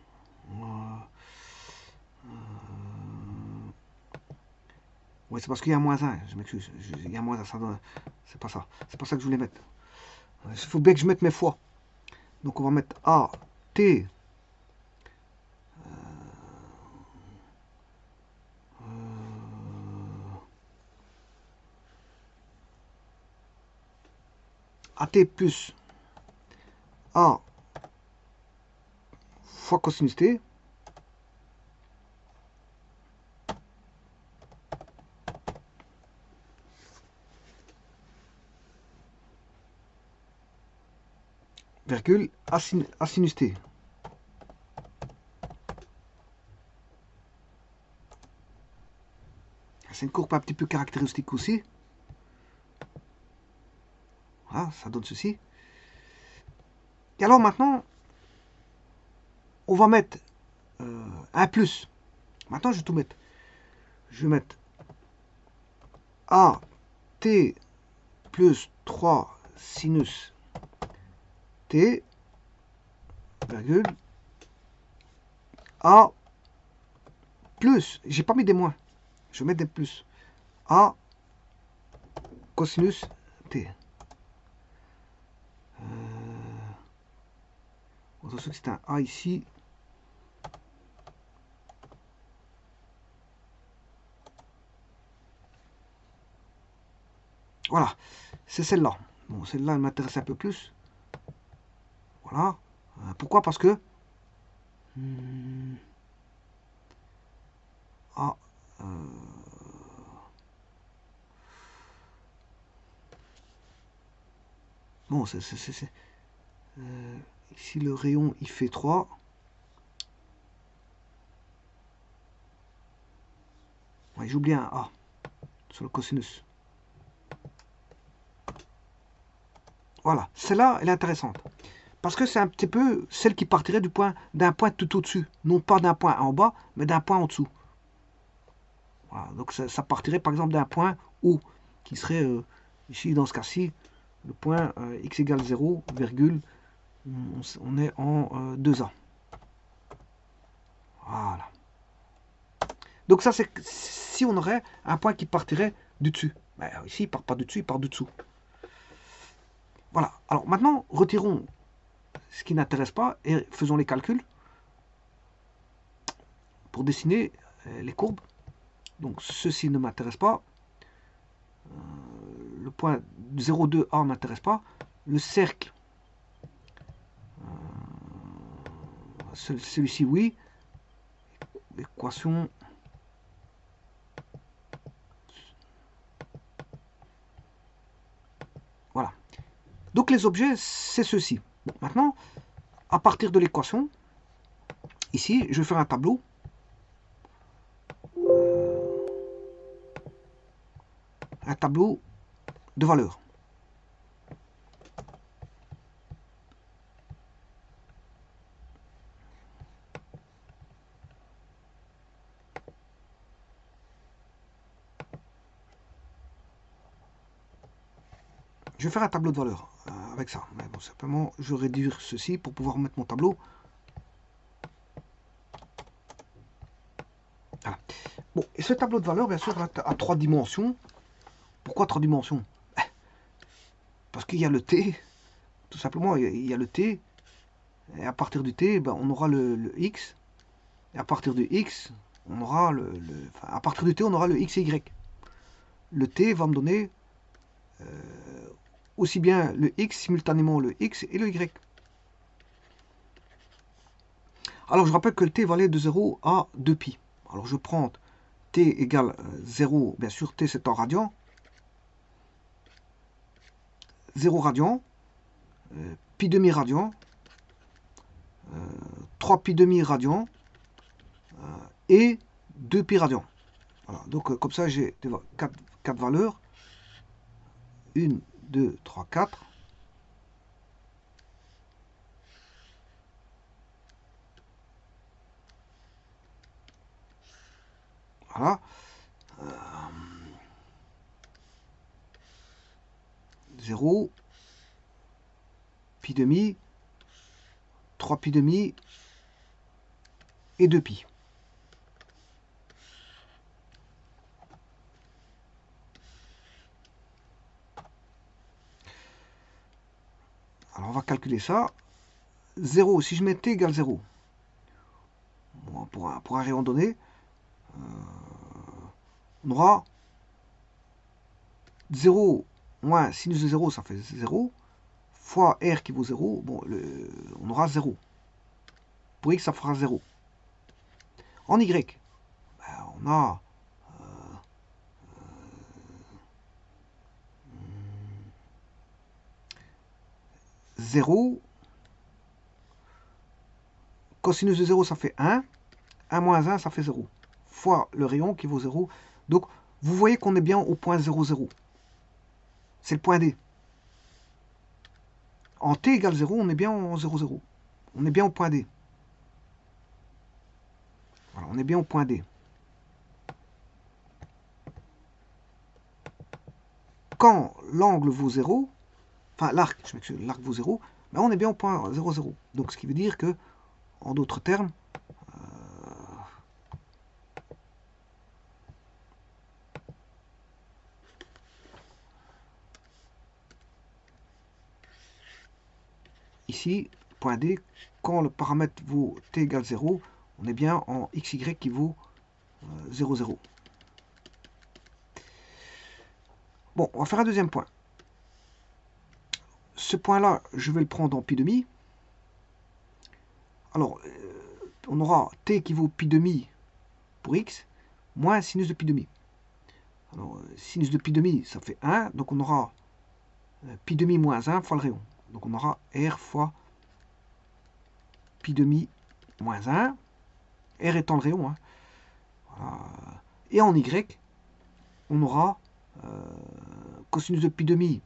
Oui, c'est parce qu'il y a moins 1, je m'excuse. Il y a moins 1, ça donne. C'est pas ça. C'est pas ça que je voulais mettre. Il faut bien que je mette mes fois. Donc on va mettre A, T, AT plus A fois cosinus T. Virgule A sinus T. C'est une courbe un petit peu caractéristique aussi. Voilà, ça donne ceci. Et alors maintenant, on va mettre un plus. Maintenant, je vais tout mettre. Je vais mettre A, T plus 3 sinus T, virgule, A plus, j'ai pas mis des moins, je vais mettre des plus, A cosinus T. Attention que c'est un A ici. Voilà, c'est celle-là. Bon, celle-là, elle m'intéresse un peu plus. Voilà. Pourquoi? Parce que... Ah, bon, ici, le rayon, il fait 3. Ouais, j'oublie un A sur le cosinus. Voilà, celle-là, elle est intéressante. Parce que c'est un petit peu celle qui partirait d'un point tout au-dessus. Non pas d'un point en bas, mais d'un point en dessous. Voilà, donc ça partirait par exemple d'un point O, qui serait ici dans ce cas-ci, le point x égale 0, virgule, on est en 2A. Voilà. Donc ça, c'est si on aurait un point qui partirait du dessus. Ben, ici, il ne part pas du dessus, il part du dessous. Voilà. Alors maintenant, retirons ce qui n'intéresse pas et faisons les calculs pour dessiner les courbes. Donc ceci ne m'intéresse pas. Le point 0,2A ne m'intéresse pas. Le cercle, celui-ci oui. L'équation voilà. Donc les objets, c'est ceci. Bon, maintenant, à partir de l'équation, ici, je vais faire un tableau. Un tableau de valeurs. Je vais faire un tableau de valeurs avec ça. Mais bon, simplement, je vais réduire ceci pour pouvoir mettre mon tableau. Voilà. Bon, et ce tableau de valeurs, bien sûr, a 3 dimensions. Pourquoi 3 dimensions? Parce qu'il y a le T, tout simplement, il y a le t, et à partir du t, ben, on aura le x, et à partir du x, on aura enfin, à partir du t, on aura le x et y. Le t va me donner aussi bien le x, simultanément le x et le y. Alors je rappelle que le t va aller de 0 à 2pi. Alors je prends t égale 0, bien sûr t c'est en radian, 0 radian, pi demi radian, 3 pi demi radian et 2 pi radian. Voilà, donc comme ça j'ai 4 valeurs. 1, 2, 3, 4. Voilà. 0, pi demi, 3 pi demi et 2 pi. Alors on va calculer ça. 0, si je mets t égale 0, bon, pour un rayon donné, on aura 0 moins sinus de 0, ça fait 0, fois r qui vaut 0, bon, on aura 0. Pour x, ça fera 0. En y, ben, on a 0, cosinus de 0, ça fait 1, 1 moins 1, ça fait 0, fois le rayon qui vaut 0. Donc, vous voyez qu'on est bien au point 0, 0. C'est le point D. En t égale 0, on est bien en 0, 0. On est bien au point D. Voilà, on est bien au point D. Quand l'angle vaut 0, enfin l'arc, je m'excuse, l'arc vaut 0, ben on est bien au point 0, 0. Donc ce qui veut dire que, en d'autres termes, ici, point D, quand le paramètre vaut t égale 0, on est bien en xy qui vaut 0, 0. Bon, on va faire un deuxième point. Ce point-là, je vais le prendre en pi demi. Alors, on aura t qui vaut pi demi pour x, moins sinus de pi demi. Alors, sinus de pi demi, ça fait 1, donc on aura pi demi moins 1 fois le rayon. Donc on aura r fois pi demi moins 1, r étant le rayon. Hein. Voilà. Et en y, on aura cosinus de pi demi,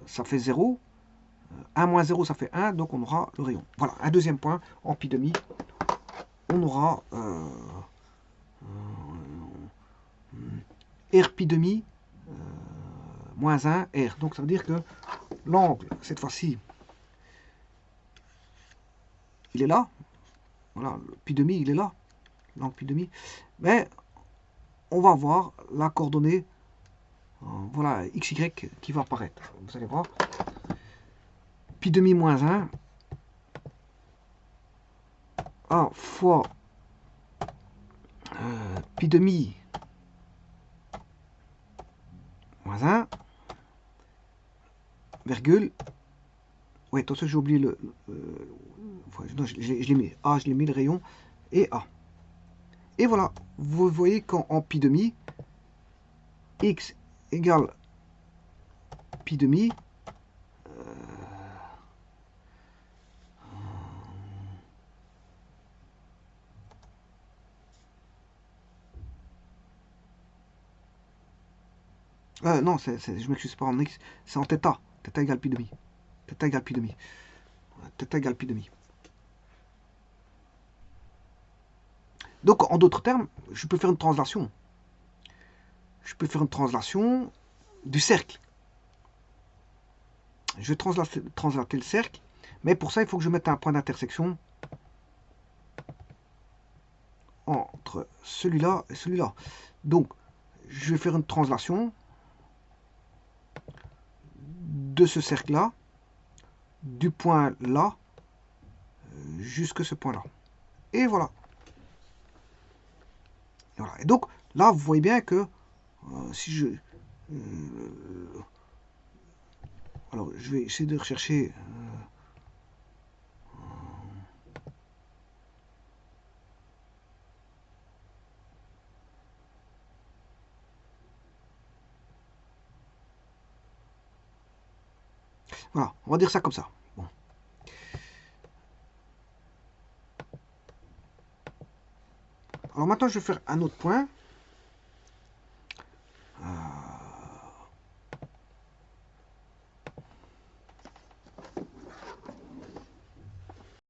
ça fait 0, 1 moins 0, ça fait 1, donc on aura le rayon. Voilà, un deuxième point, en pi demi, on aura r pi demi moins 1, r. Donc ça veut dire que l'angle, cette fois-ci, il est là. Voilà, le pi demi, il est là. L'angle pi demi. Mais on va voir la coordonnée, voilà, xy qui va apparaître. Vous allez voir. Pi demi moins 1 a fois pi demi moins 1, virgule. Oui, attention, j'ai oublié le. Non, je l'ai mis. A, je l'ai mis le rayon. Et A. Et voilà, vous voyez qu'en pi demi, x égale pi demi. Non, je m'excuse, c'est pas en x, c'est en θ. Θ égale pi demi. Θ égale pi demi. Θ égale pi demi. Donc, en d'autres termes, je peux faire une translation. Je peux faire une translation du cercle. Je vais translater le cercle, mais pour ça, il faut que je mette un point d'intersection entre celui-là et celui-là. Donc, je vais faire une translation de ce cercle-là, du point là, jusqu'à ce point-là. Et voilà. Et voilà. Et donc, là, vous voyez bien que si je... alors, je vais essayer de rechercher... voilà, on va dire ça comme ça. Bon. Alors maintenant, je vais faire un autre point.